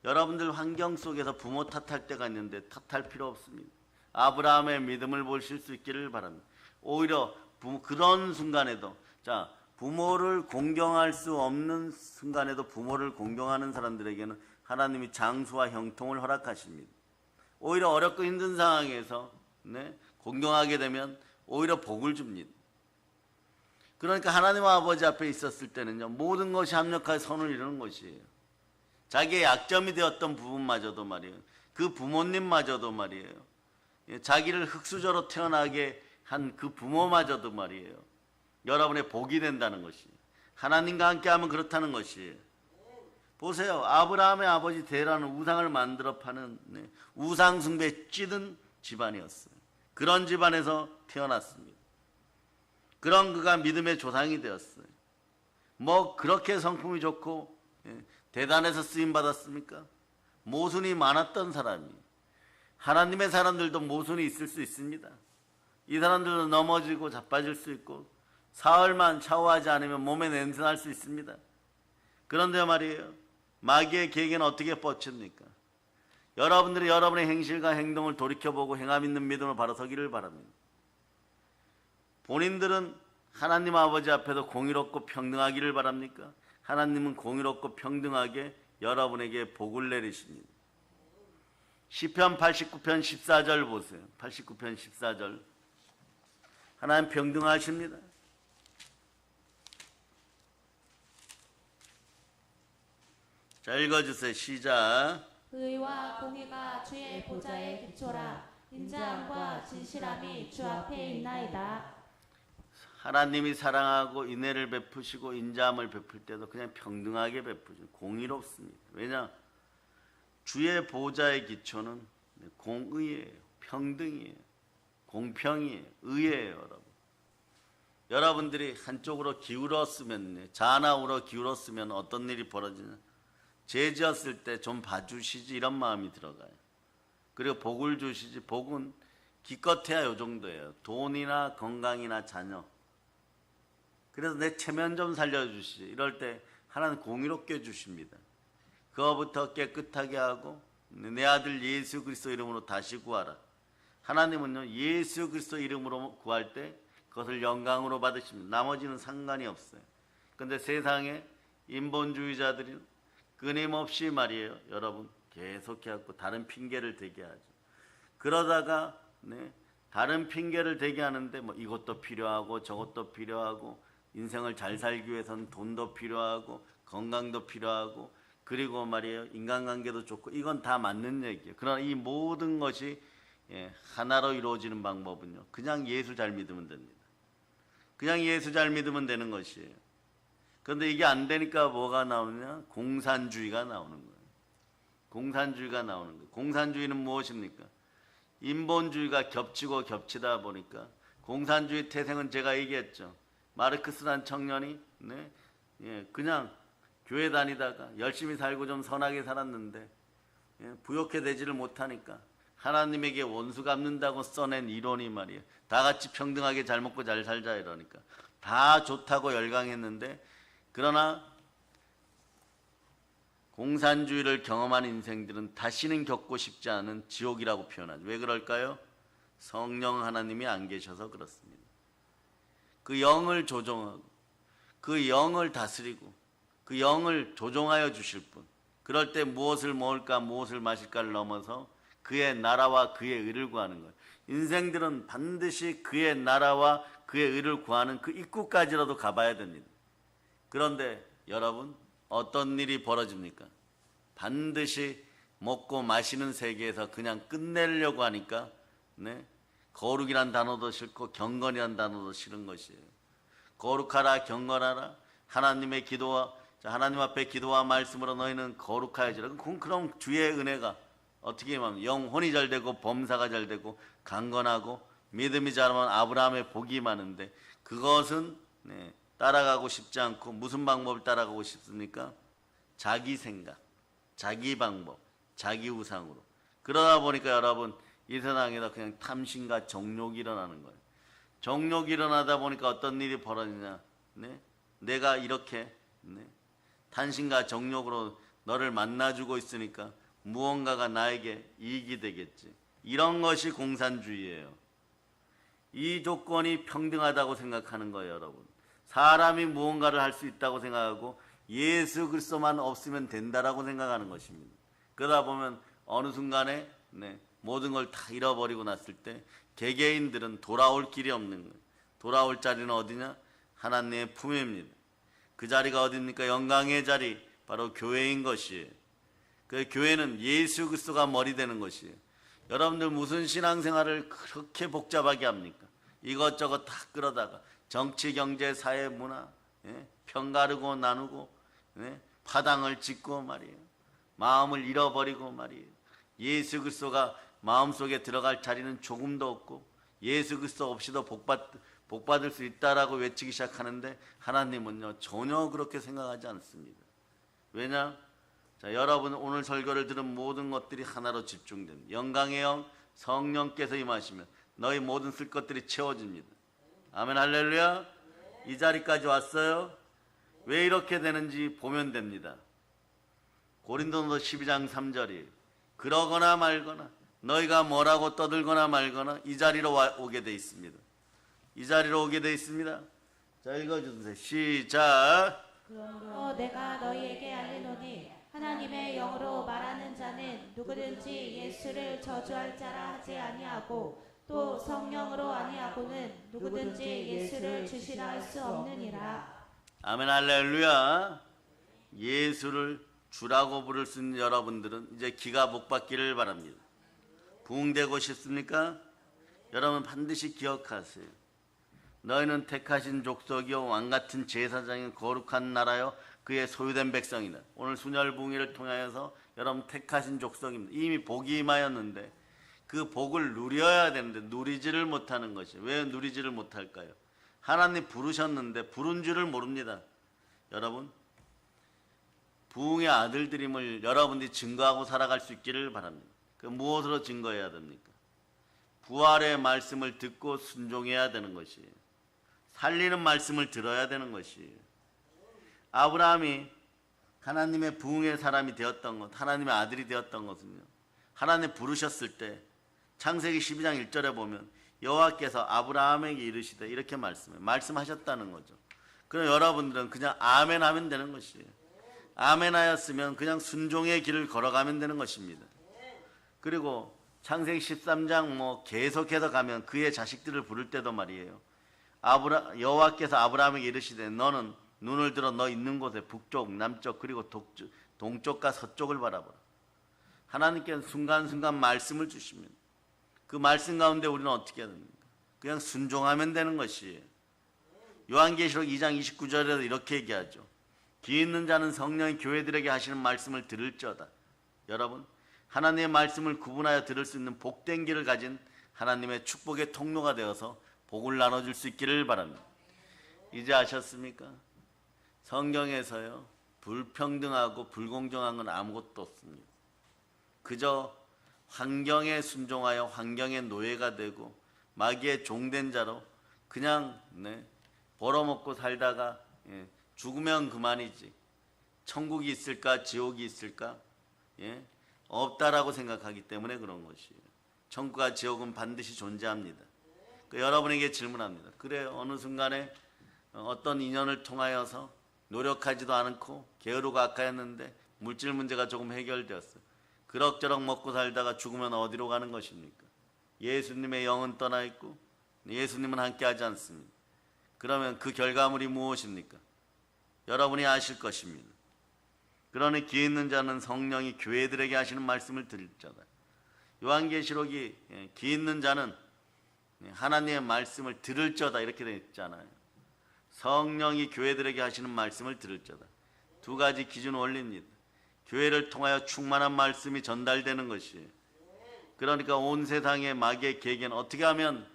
여러분들 환경 속에서 부모 탓할 때가 있는데 탓할 필요 없습니다. 아브라함의 믿음을 보실 수 있기를 바랍니다. 오히려 그런 순간에도, 자, 부모를 공경할 수 없는 순간에도 부모를 공경하는 사람들에게는 하나님이 장수와 형통을 허락하십니다. 오히려 어렵고 힘든 상황에서 공경하게 되면 오히려 복을 줍니다. 그러니까 하나님 아버지 앞에 있었을 때는요, 모든 것이 합력하여 선을 이루는 것이에요. 자기의 약점이 되었던 부분마저도 말이에요, 그 부모님마저도 말이에요, 자기를 흙수저로 태어나게 한 그 부모마저도 말이에요, 여러분의 복이 된다는 것이에요. 하나님과 함께하면 그렇다는 것이에요. 보세요. 아브라함의 아버지 데라는 우상을 만들어 파는 우상 숭배에 찌든 집안이었어요. 그런 집안에서 태어났습니다. 그런 그가 믿음의 조상이 되었어요. 뭐 그렇게 성품이 좋고 대단해서 쓰임 받았습니까? 모순이 많았던 사람이. 하나님의 사람들도 모순이 있을 수 있습니다. 이 사람들도 넘어지고 자빠질 수 있고 사흘만 샤워하지 않으면 몸에 냄새 날 수 있습니다. 그런데 말이에요, 마귀의 계획에는 어떻게 뻗칩니까? 여러분들이 여러분의 행실과 행동을 돌이켜보고 행함 있는 믿음으로 바로 서기를 바랍니다. 본인들은 하나님 아버지 앞에서 공의롭고 평등하기를 바랍니까? 하나님은 공의롭고 평등하게 여러분에게 복을 내리십니다. 시편 89편 14절 보세요. 89편 14절. 하나님 평등하십니다. 자, 읽어주세요. 시작. 의와 공의가 주의 보좌의 기초라. 인자함과 진실함이 주 앞에 있나이다. 하나님이 사랑하고 인애를 베푸시고 인자함을 베풀 때도 그냥 평등하게 베푸죠. 공의롭습니다. 왜냐? 주의 보좌의 기초는 공의예요. 평등이에요. 공평이에요. 의예요. 여러분. 여러분들이 한쪽으로 기울었으면, 좌나우로 기울었으면 어떤 일이 벌어지냐? 죄 지었을 때 좀 봐주시지, 이런 마음이 들어가요. 그리고 복을 주시지. 복은 기껏해야 요 정도예요. 돈이나 건강이나 자녀. 그래서 내 체면 좀 살려주시지. 이럴 때 하나님 공의롭게 주십니다. 그거부터 깨끗하게 하고 내 아들 예수 그리스도 이름으로 다시 구하라. 하나님은요, 예수 그리스도 이름으로 구할 때 그것을 영광으로 받으십니다. 나머지는 상관이 없어요. 그런데 세상에 인본주의자들이 끊임없이 말이에요, 여러분, 계속해갖고 다른 핑계를 대게 하죠. 그러다가 다른 핑계를 대게 하는데 뭐 이것도 필요하고 저것도 필요하고 인생을 잘 살기 위해서는 돈도 필요하고 건강도 필요하고 그리고 말이에요, 인간관계도 좋고, 이건 다 맞는 얘기예요. 그러나 이 모든 것이 하나로 이루어지는 방법은요, 그냥 예수 잘 믿으면 됩니다. 그냥 예수 잘 믿으면 되는 것이에요. 그런데 이게 안 되니까 뭐가 나오느냐? 공산주의가 나오는 거예요. 공산주의가 나오는 거예요. 공산주의는 무엇입니까? 인본주의가 겹치고 겹치다 보니까 공산주의 태생은 제가 얘기했죠. 마르크스란 청년이 그냥 교회 다니다가 열심히 살고 좀 선하게 살았는데 부욕해 되지를 못하니까 하나님에게 원수 갚는다고 써낸 이론이 말이에요. 다 같이 평등하게 잘 먹고 잘 살자 이러니까 다 좋다고 열광했는데, 그러나 공산주의를 경험한 인생들은 다시는 겪고 싶지 않은 지옥이라고 표현하죠. 왜 그럴까요? 성령 하나님이 안 계셔서 그렇습니다. 그 영을 조종하고 그 영을 다스리고 그 영을 조종하여 주실 분, 그럴 때 무엇을 먹을까 무엇을 마실까를 넘어서 그의 나라와 그의 의를 구하는 거예요. 인생들은 반드시 그의 나라와 그의 의를 구하는 그 입구까지라도 가봐야 됩니다. 그런데 여러분, 어떤 일이 벌어집니까? 반드시 먹고 마시는 세계에서 그냥 끝내려고 하니까 거룩이란 단어도 싫고 경건이란 단어도 싫은 것이에요. 거룩하라, 경건하라, 하나님의 기도와 하나님 앞에 기도와 말씀으로 너희는 거룩하여지라. 그럼 주의 은혜가 어떻게 하면 영혼이 잘 되고 범사가 잘 되고 강건하고 믿음이 자라면 아브라함의 복이 많은데, 그것은 따라가고 싶지 않고 무슨 방법을 따라가고 싶습니까? 자기 생각, 자기 방법, 자기 우상으로. 그러다 보니까 여러분, 이 세상에다 그냥 탐심과 정욕이 일어나는 거예요. 정욕이 일어나다 보니까 어떤 일이 벌어지냐? 내가 이렇게 탐심과 정욕으로 너를 만나주고 있으니까 무언가가 나에게 이익이 되겠지. 이런 것이 공산주의예요. 이 조건이 평등하다고 생각하는 거예요, 여러분. 사람이 무언가를 할 수 있다고 생각하고 예수 그리스도만 없으면 된다라고 생각하는 것입니다. 그러다 보면 어느 순간에 모든 걸 다 잃어버리고 났을 때 개개인들은 돌아올 길이 없는 거예요. 돌아올 자리는 어디냐? 하나님의 품입니다. 그 자리가 어디입니까? 영광의 자리, 바로 교회인 것이에요. 그 교회는 예수 그리스도가 머리 되는 것이에요. 여러분들 무슨 신앙생활을 그렇게 복잡하게 합니까? 이것저것 다 끌어다가 정치, 경제, 사회, 문화 편가르고 나누고 파당을 짓고 말이에요. 마음을 잃어버리고 말이에요. 예수 그리스도가 마음속에 들어갈 자리는 조금도 없고 예수 그리스도 없이도 복받을 수 있다라고 외치기 시작하는데, 하나님은요 전혀 그렇게 생각하지 않습니다. 왜냐? 자, 여러분 오늘 설교를 들은 모든 것들이 하나로 집중됩니다. 영광의 영 성령께서 임하시면 너희 모든 쓸 것들이 채워집니다. 아멘, 할렐루야. 이 자리까지 왔어요. 왜 이렇게 되는지 보면 됩니다. 고린도서 12장 3절이 그러거나 말거나 너희가 뭐라고 떠들거나 말거나 이 자리로 오게 돼 있습니다. 이 자리로 오게 돼 있습니다. 자, 읽어주세요. 시작. 그러므로 내가 너희에게 알리노니 하나님의 영으로 말하는 자는 누구든지 예수를 저주할 자라 하지 아니하고 또 성령으로 아니하고는 누구든지 예수를 주시라 할 수 없느니라. 아멘, 할렐루야. 예수를 주라고 부를 수 있는 여러분들은 이제 기가 복받기를 바랍니다. 부흥되고 싶습니까? 여러분 반드시 기억하세요. 너희는 택하신 족속이요 왕같은 제사장인 거룩한 나라요 그의 소유된 백성이다. 오늘 순혈 부흥회를 통하여서 여러분 택하신 족속입니다. 이미 복이 임하였는데 그 복을 누려야 되는데 누리지를 못하는 것이. 왜 누리지를 못할까요? 하나님 부르셨는데 부른 줄을 모릅니다. 여러분 부흥의 아들들임을 여러분들이 증거하고 살아갈 수 있기를 바랍니다. 그 무엇으로 증거해야 됩니까? 부활의 말씀을 듣고 순종해야 되는 것이에요. 살리는 말씀을 들어야 되는 것이에요. 아브라함이 하나님의 부흥의 사람이 되었던 것, 하나님의 아들이 되었던 것은요, 하나님 부르셨을 때 창세기 12장 1절에 보면 여호와께서 아브라함에게 이르시되 이렇게 말씀하셨다는 거죠. 그럼 여러분들은 그냥 아멘 하면 되는 것이에요. 아멘 하였으면 그냥 순종의 길을 걸어가면 되는 것입니다. 그리고 창세기 13장 계속해서 가면 그의 자식들을 부를 때도 말이에요. 여호와께서 아브라함에게 이르시되 너는 눈을 들어 너 있는 곳에 북쪽, 남쪽 그리고 동쪽과 서쪽을 바라보라. 하나님께는 순간순간 말씀을 주십니다. 그 말씀 가운데 우리는 어떻게 해야 됩니까? 그냥 순종하면 되는 것이에요. 요한계시록 2장 29절에서 이렇게 얘기하죠. 귀 있는 자는 성령이 교회들에게 하시는 말씀을 들을지어다. 여러분 하나님의 말씀을 구분하여 들을 수 있는 복된 길을 가진 하나님의 축복의 통로가 되어서 복을 나눠줄 수 있기를 바랍니다. 이제 아셨습니까? 성경에서요 불평등하고 불공정한 건 아무것도 없습니다. 그저 환경에 순종하여 환경의 노예가 되고 마귀의 종된 자로 그냥 벌어먹고 살다가 죽으면 그만이지 천국이 있을까 지옥이 있을까 없다라고 생각하기 때문에 그런 것이에요. 천국과 지옥은 반드시 존재합니다. 여러분에게 질문합니다. 그래 어느 순간에 어떤 인연을 통하여서 노력하지도 않고 게으르고 악하였는데 물질 문제가 조금 해결되었어요. 그럭저럭 먹고 살다가 죽으면 어디로 가는 것입니까? 예수님의 영은 떠나 있고 예수님은 함께하지 않습니다. 그러면 그 결과물이 무엇입니까? 여러분이 아실 것입니다. 그러니 귀 있는 자는 성령이 교회들에게 하시는 말씀을 들을 자다. 요한계시록이 귀 있는 자는 하나님의 말씀을 들을 자다 이렇게 되어 있잖아요. 성령이 교회들에게 하시는 말씀을 들을 자다. 두 가지 기준 원리입니다. 교회를 통하여 충만한 말씀이 전달되는 것이에요. 그러니까 온 세상의 마귀의 계계는 어떻게 하면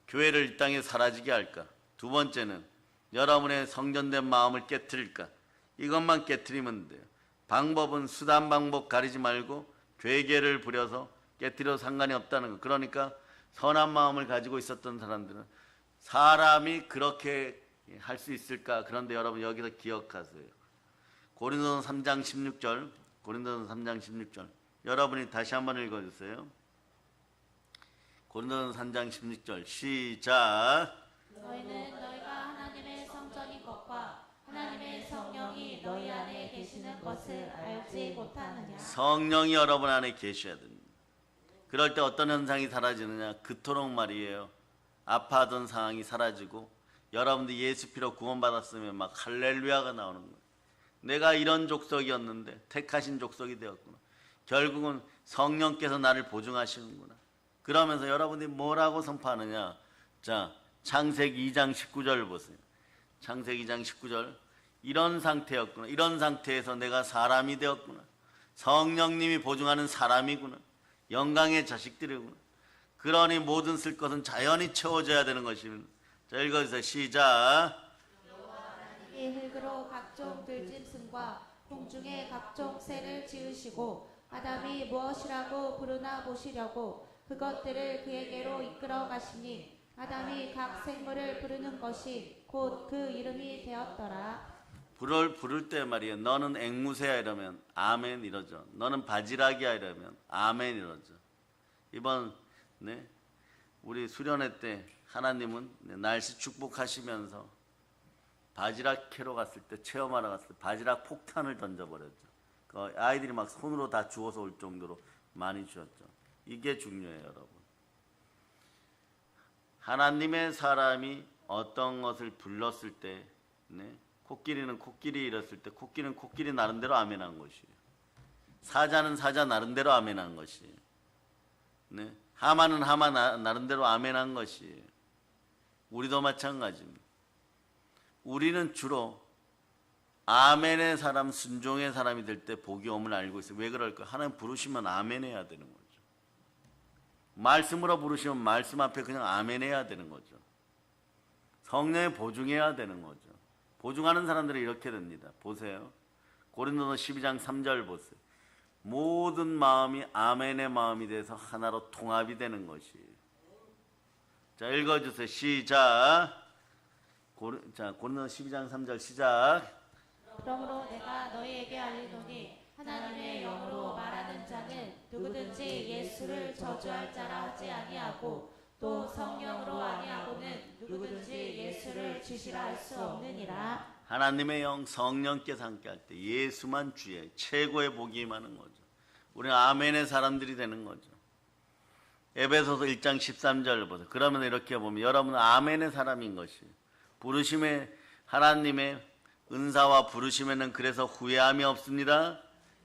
교회를 이 땅에 사라지게 할까? 두 번째는 여러분의 성전된 마음을 깨트릴까? 이것만 깨트리면 돼요. 방법은 수단 방법 가리지 말고 괴계를 부려서 깨트려도 상관이 없다는 거. 그러니까 선한 마음을 가지고 있었던 사람들은 사람이 그렇게 할 수 있을까? 그런데 여러분 여기서 기억하세요. 고린도서 3장 16절 고린도서 3장 16절 여러분이 다시 한번 읽어주세요. 고린도서 3장 16절 시작. 너희는 너희가 하나님의 성전인 것과 하나님의 성령이 너희 안에 계시는 것을 알지 못하느냐. 성령이 여러분 안에 계셔야 됩니다. 그럴 때 어떤 현상이 사라지느냐? 그토록 말이에요. 아파하던 상황이 사라지고 여러분들 예수 피로 구원받았으면 막 할렐루야가 나오는 거예요. 내가 이런 족속이었는데 택하신 족속이 되었구나. 결국은 성령께서 나를 보증하시는구나. 그러면서 여러분들이 뭐라고 선포하느냐? 자, 창세기 2장 19절 보세요. 창세기 2장 19절 이런 상태였구나. 이런 상태에서 내가 사람이 되었구나. 성령님이 보증하는 사람이구나. 영광의 자식들이구나. 그러니 모든 쓸 것은 자연히 채워져야 되는 것입니다. 자, 읽어주세요. 시작. 이 흙으로 각종 들짐승과 공중의 각종 새를 지으시고 아담이 무엇이라고 부르나 보시려고 그것들을 그에게로 이끌어 가시니 아담이 각 생물을 부르는 것이 곧 그 이름이 되었더라. 부를 때 말이에요. 너는 앵무새야 이러면 아멘 이러죠. 너는 바지락이야 이러면 아멘 이러죠. 이번 우리 수련회 때 하나님은 날씨 축복하시면서 바지락 캐러 갔을 때 체험하러 갔을 때 바지락 폭탄을 던져버렸죠. 그 아이들이 막 손으로 다 주워서 올 정도로 많이 주었죠. 이게 중요해요, 여러분. 하나님의 사람이 어떤 것을 불렀을 때 코끼리는 코끼리 이랬을 때 코끼리는 코끼리 나름대로 아멘한 것이에요. 사자는 사자 나름대로 아멘한 것이에요. 하마는 하마 나름대로 아멘한 것이에요. 우리도 마찬가지입니다. 우리는 주로 아멘의 사람, 순종의 사람이 될 때 복이 옴을 알고 있어요. 왜 그럴까요? 하나님 부르시면 아멘해야 되는 거죠. 말씀으로 부르시면 말씀 앞에 그냥 아멘해야 되는 거죠. 성령에 보증해야 되는 거죠. 보증하는 사람들은 이렇게 됩니다. 보세요. 고린도서 12장 3절 보세요. 모든 마음이 아멘의 마음이 돼서 하나로 통합이 되는 것이에요. 자, 읽어주세요. 시작. 고린도서 12장 3절 시작. 그러므로 내가 너희에게 알리노니 하나님의 영으로 말하는 자는 누구든지 예수를 저주할 자라 하지 아니하고 또 성령으로 아니하고는 누구든지 예수를 주시라 할 수 없느니라. 하나님의 영 성령께서 함께할 때 예수만 주의 최고의 복이 임하는 거죠. 우리는 아멘의 사람들이 되는 거죠. 에베소서 1장 13절 보세요. 그러면 이렇게 보면 여러분은 아멘의 사람인 것이에요. 부르심의 하나님의 은사와 부르심에는 그래서 후회함이 없습니다.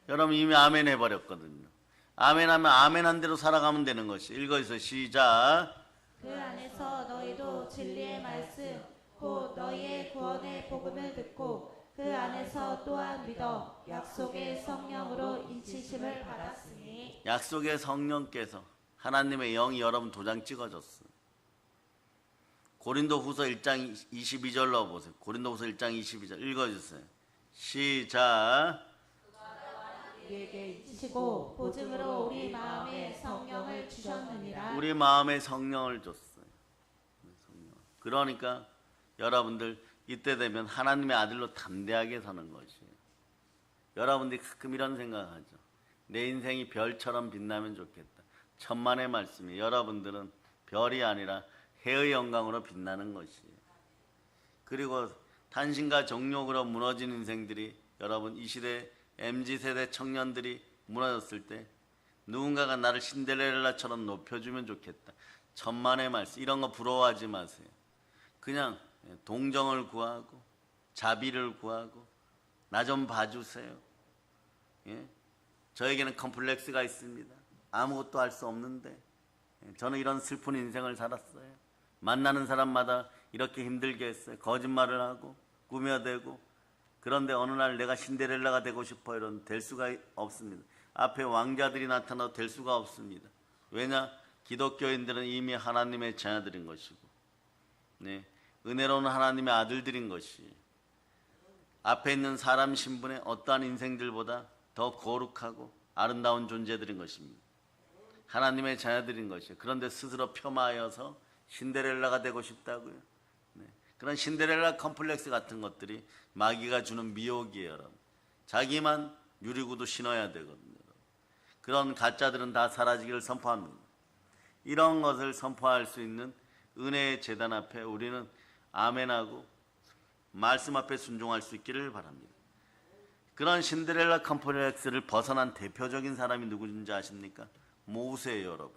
여러분 이미 아멘 해버렸거든요. 아멘하면 아멘한 대로 살아가면 되는 것이. 읽어주세요. 시작. 그 안에서 너희도 진리의 말씀 곧 너희의 구원의 복음을 듣고 그 안에서 또한 믿어 약속의 성령으로 인치심을 받았으니 약속의 성령께서 하나님의 영이 여러분 도장 찍어줬어요. 고린도후서 1장 22절로 보세요. 고린도후서 1장 22절 읽어주세요. 시작. 우리에게 인치시고 보증으로 우리 마음에 성령을 주셨느니라. 우리 마음에 성령을 줬어요. 그러니까 여러분들 이때 되면 하나님의 아들로 담대하게 사는 것이에요. 여러분들이 가끔 이런 생각하죠. 내 인생이 별처럼 빛나면 좋겠다. 천만의 말씀이 여러분들은 별이 아니라 해의 영광으로 빛나는 것이에요. 그리고 탄신과 정욕으로 무너진 인생들이 여러분 이 시대 MZ세대 청년들이 무너졌을 때 누군가가 나를 신데렐라처럼 높여주면 좋겠다. 천만의 말씀 이런 거 부러워하지 마세요. 그냥 동정을 구하고 자비를 구하고 나 좀 봐주세요. 예? 저에게는 컴플렉스가 있습니다. 아무것도 할 수 없는데 저는 이런 슬픈 인생을 살았어요. 만나는 사람마다 이렇게 힘들게 했어요. 거짓말을 하고 꾸며대고. 그런데 어느 날 내가 신데렐라가 되고 싶어 이런 될 수가 없습니다. 앞에 왕자들이 나타나도 될 수가 없습니다. 왜냐? 기독교인들은 이미 하나님의 자녀들인 것이고 네, 은혜로운 하나님의 아들들인 것이 앞에 있는 사람 신분의 어떠한 인생들보다 더 거룩하고 아름다운 존재들인 것입니다. 하나님의 자녀들인 것이에요. 그런데 스스로 폄하하여서 신데렐라가 되고 싶다고요. 네. 그런 신데렐라 컴플렉스 같은 것들이 마귀가 주는 미혹이에요. 여러분. 자기만 유리구두 신어야 되거든요. 그런 가짜들은 다 사라지기를 선포합니다. 이런 것을 선포할 수 있는 은혜의 제단 앞에 우리는 아멘하고 말씀 앞에 순종할 수 있기를 바랍니다. 그런 신데렐라 컴플렉스를 벗어난 대표적인 사람이 누구인지 아십니까? 모세예요, 여러분.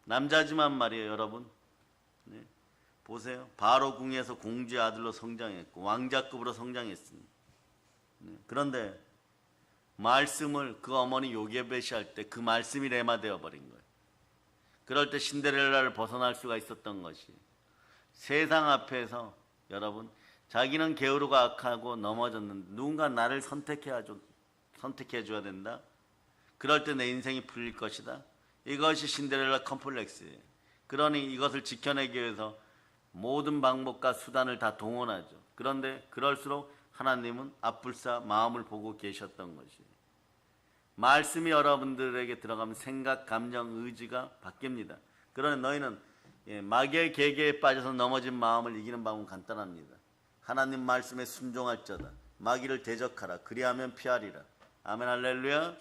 남자지만 말이에요, 여러분. 네. 보세요. 바로 궁에서 공주의 아들로 성장했고 왕자급으로 성장했습니다. 네. 그런데 말씀을 그 어머니 요게벳이 할 때 그 말씀이 레마되어 버린 거예요. 그럴 때 신데렐라를 벗어날 수가 있었던 것이 세상 앞에서 여러분 자기는 게으르고 악하고 넘어졌는데 누군가 나를 선택해 줘야 된다. 그럴 때 내 인생이 풀릴 것이다. 이것이 신데렐라 컴플렉스예요. 그러니 이것을 지켜내기 위해서 모든 방법과 수단을 다 동원하죠. 그런데 그럴수록 하나님은 앞불사 마음을 보고 계셨던 것이에요. 말씀이 여러분들에게 들어가면 생각, 감정, 의지가 바뀝니다. 그러나 너희는 마귀의 계계에 빠져서 넘어진 마음을 이기는 방법은 간단합니다. 하나님 말씀에 순종할자다. 마귀를 대적하라. 그리하면 피하리라. 아멘 할렐루야.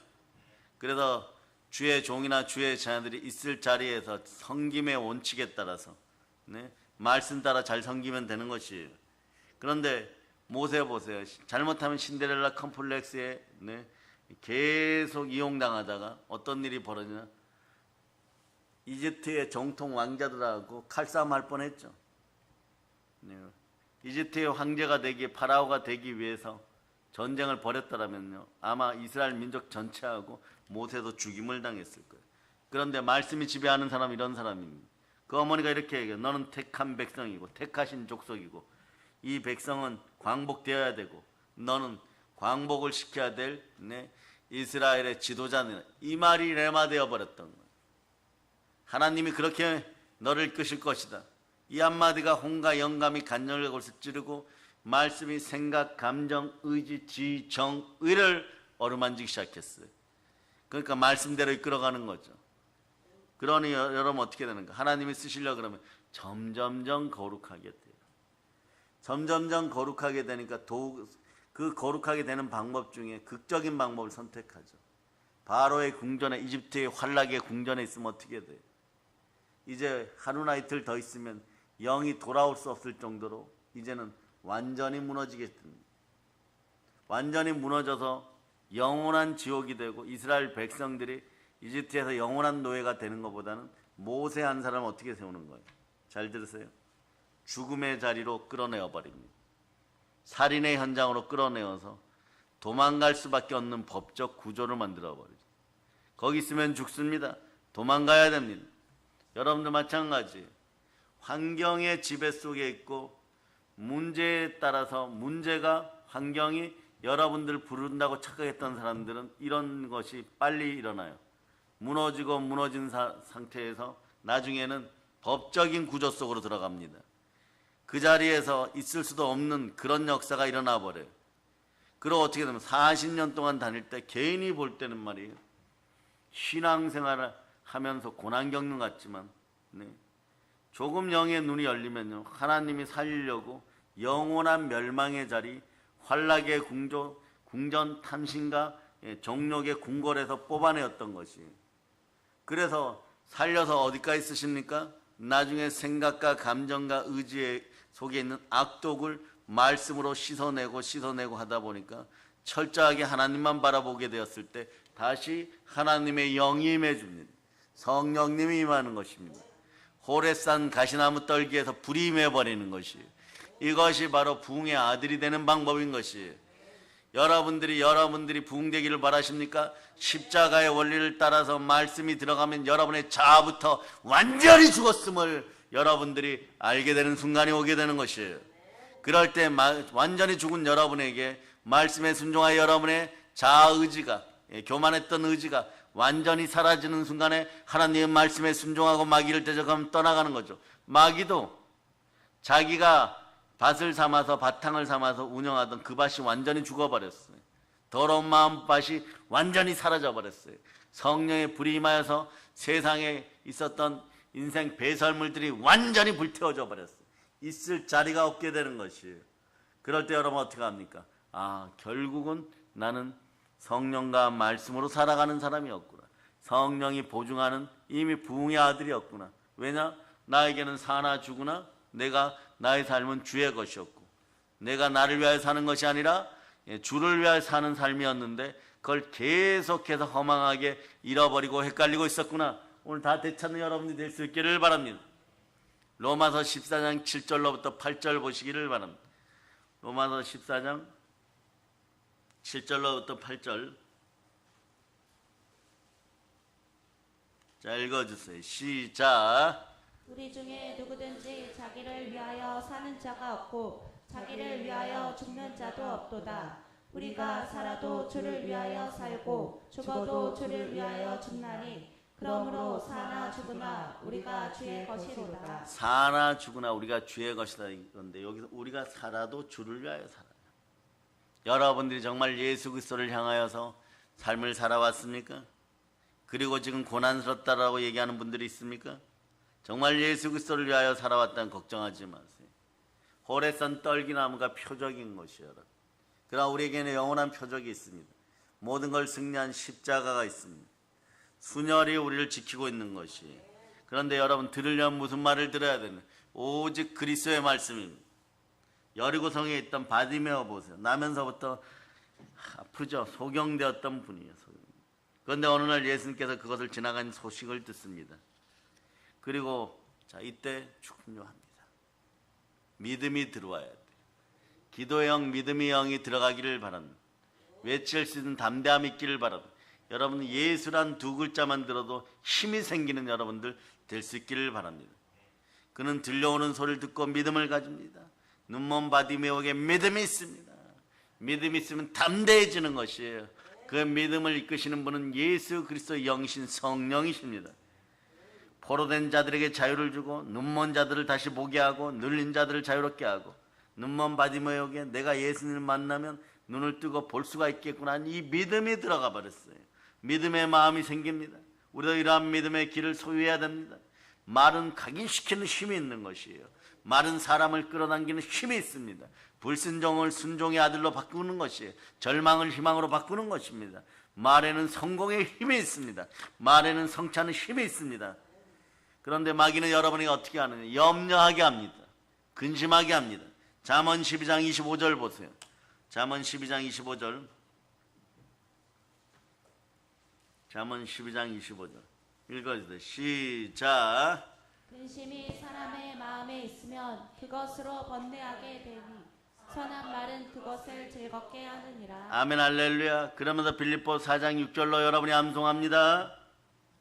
그래서 주의 종이나 주의 자녀들이 있을 자리에서 섬김의 원칙에 따라서 네? 말씀 따라 잘 섬기면 되는 것이에요. 그런데 모세 보세요. 잘못하면 신데렐라 컴플렉스에 네? 계속 이용당하다가 어떤 일이 벌어지나 이집트의 정통 왕자들하고 칼싸움할 뻔했죠. 네. 이집트의 황제가 되기 파라오가 되기 위해서 전쟁을 벌였더라면요 아마 이스라엘 민족 전체하고 모세도 죽임을 당했을 거예요. 그런데 말씀이 지배하는 사람은 이런 사람입니다. 그 어머니가 이렇게 얘기해요. 너는 택한 백성이고 택하신 족속이고 이 백성은 광복되어야 되고 너는 광복을 시켜야 될 네, 이스라엘의 지도자는 이 말이 레마되어 버렸던 거예요. 하나님이 그렇게 너를 이끄실 것이다. 이 한마디가 혼과 영감이 간절하게 골수 찌르고 말씀이 생각, 감정, 의지, 지, 정, 의를 어루만지기 시작했어요. 그러니까 말씀대로 이끌어가는 거죠. 그러니 여러분 어떻게 되는가? 하나님이 쓰시려고 그러면 점점점 거룩하게 돼요. 점점점 거룩하게 되니까 그 거룩하게 되는 방법 중에 극적인 방법을 선택하죠. 바로의 궁전에 이집트의 환락의 궁전에 있으면 어떻게 돼요? 이제 하루나 이틀 더 있으면 영이 돌아올 수 없을 정도로 이제는 완전히 무너지겠습니다. 완전히 무너져서 영원한 지옥이 되고 이스라엘 백성들이 이집트에서 영원한 노예가 되는 것보다는 모세 한 사람을 어떻게 세우는 거예요? 잘 들으세요. 죽음의 자리로 끌어내어 버립니다. 살인의 현장으로 끌어내어서 도망갈 수밖에 없는 법적 구조를 만들어 버리죠. 거기 있으면 죽습니다. 도망가야 됩니다. 여러분들 마찬가지예요. 환경의 지배 속에 있고 문제에 따라서 문제가 환경이 여러분들 부른다고 착각했던 사람들은 이런 것이 빨리 일어나요. 무너지고 무너진 상태에서 나중에는 법적인 구조 속으로 들어갑니다. 그 자리에서 있을 수도 없는 그런 역사가 일어나 버려요. 그리고 어떻게 되면 40년 동안 다닐 때 개인이 볼 때는 말이에요. 신앙생활을 하면서 고난 겪는 것 같지만 네. 조금 영의 눈이 열리면요. 하나님이 살리려고 영원한 멸망의 자리, 환락의 궁전 탐신과 정욕의 궁궐에서 뽑아내었던 것이에요. 그래서 살려서 어디까지 쓰십니까? 나중에 생각과 감정과 의지 속에 있는 악독을 말씀으로 씻어내고 하다 보니까 철저하게 하나님만 바라보게 되었을 때 다시 하나님의 영이 임해줍니다. 성령님이 임하는 것입니다. 호레산 가시나무 떨기에서 불이 임해버리는 것이에요. 이것이 바로 부흥의 아들이 되는 방법인 것이에요. 여러분들이 부흥되기를 바라십니까? 십자가의 원리를 따라서 말씀이 들어가면 여러분의 자아부터 완전히 죽었음을 여러분들이 알게 되는 순간이 오게 되는 것이에요. 그럴 때 완전히 죽은 여러분에게 말씀에 순종하여 여러분의 자아의지가, 교만했던 의지가 완전히 사라지는 순간에 하나님의 말씀에 순종하고 마귀를 대적하면 떠나가는 거죠. 마귀도 자기가 밭을 삼아서 바탕을 삼아서 운영하던 그 밭이 완전히 죽어버렸어요. 더러운 마음 밭이 완전히 사라져버렸어요. 성령의 불이 임하여서 세상에 있었던 인생 배설물들이 완전히 불태워져 버렸어요. 있을 자리가 없게 되는 것이에요. 그럴 때 여러분 어떻게 합니까? 결국은 나는 성령과 말씀으로 살아가는 사람이었구나. 성령이 보증하는 이미 부흥의 아들이었구나. 왜냐? 나에게는 사나 죽으나 내가 나의 삶은 주의 것이었고 내가 나를 위하여 사는 것이 아니라 주를 위하여 사는 삶이었는데 그걸 계속해서 허망하게 잃어버리고 헷갈리고 있었구나. 오늘 다 되찾는 여러분들이 될 수 있기를 바랍니다. 로마서 14장 7절로부터 8절 보시기를 바랍니다. 로마서 14장 7절로부터 8절 자 읽어주세요. 시작. 우리 중에 누구든지 자기를 위하여 사는 자가 없고 자기를 위하여 죽는 자도 없도다. 우리가 살아도 주를 위하여 살고 죽어도 주를 위하여 죽나니 그러므로 사나 죽으나 우리가 주의 것이로다. 사나 죽으나 우리가 주의 것이다 이건데 여기서 우리가 살아도 주를 위하여 살아요. 여러분들이 정말 예수 그리스도를 향하여서 삶을 살아왔습니까? 그리고 지금 고난스럽다라고 얘기하는 분들이 있습니까? 정말 예수 그리스도를 위하여 살아왔다는 걱정하지 마세요. 호레산 떨기나무가 표적인 것이요. 그러나 우리에게는 영원한 표적이 있습니다. 모든 걸 승리한 십자가가 있습니다. 순혈이 우리를 지키고 있는 것이. 그런데 여러분 들으려면 무슨 말을 들어야 되나? 오직 그리스도의 말씀입니다. 여리고성에 있던 바디메오 보세요. 나면서부터 아프죠. 소경되었던 분이에요. 그런데 어느 날 예수님께서 그것을 지나간 소식을 듣습니다. 그리고 이때 중요합니다. 믿음이 들어와야 돼요. 기도의 영, 믿음의 영이 들어가기를 바랍니다. 외칠 수 있는 담대함이 있기를 바랍니다. 여러분 예수란 두 글자만 들어도 힘이 생기는 여러분들 될 수 있기를 바랍니다. 그는 들려오는 소리를 듣고 믿음을 가집니다. 눈먼 바디메오에게 믿음이 있습니다. 믿음이 있으면 담대해지는 것이에요. 그 믿음을 이끄시는 분은 예수 그리스도의 영이신 성령이십니다. 포로된 자들에게 자유를 주고 눈먼 자들을 다시 보게 하고 눌린 자들을 자유롭게 하고 눈먼 바디메오에게 내가 예수님을 만나면 눈을 뜨고 볼 수가 있겠구나 이 믿음이 들어가 버렸어요. 믿음의 마음이 생깁니다. 우리도 이러한 믿음의 길을 소유해야 됩니다. 말은 각인시키는 힘이 있는 것이에요. 말은 사람을 끌어당기는 힘이 있습니다. 불순종을 순종의 아들로 바꾸는 것이에요. 절망을 희망으로 바꾸는 것입니다. 말에는 성공의 힘이 있습니다. 말에는 성취하는 힘이 있습니다. 그런데 마귀는 여러분이 어떻게 하느냐? 염려하게 합니다. 근심하게 합니다. 잠언 12장 25절 보세요. 잠언 12장 25절. 잠언 12장 25절. 읽어주세요. 시작. 근심이 사람의 마음에 있으면 그것으로 번뇌하게 되니 선한 말은 그것을 즐겁게 하느니라. 아멘 할렐루야. 그러면서 빌립보 4장 6절로 여러분이 암송합니다.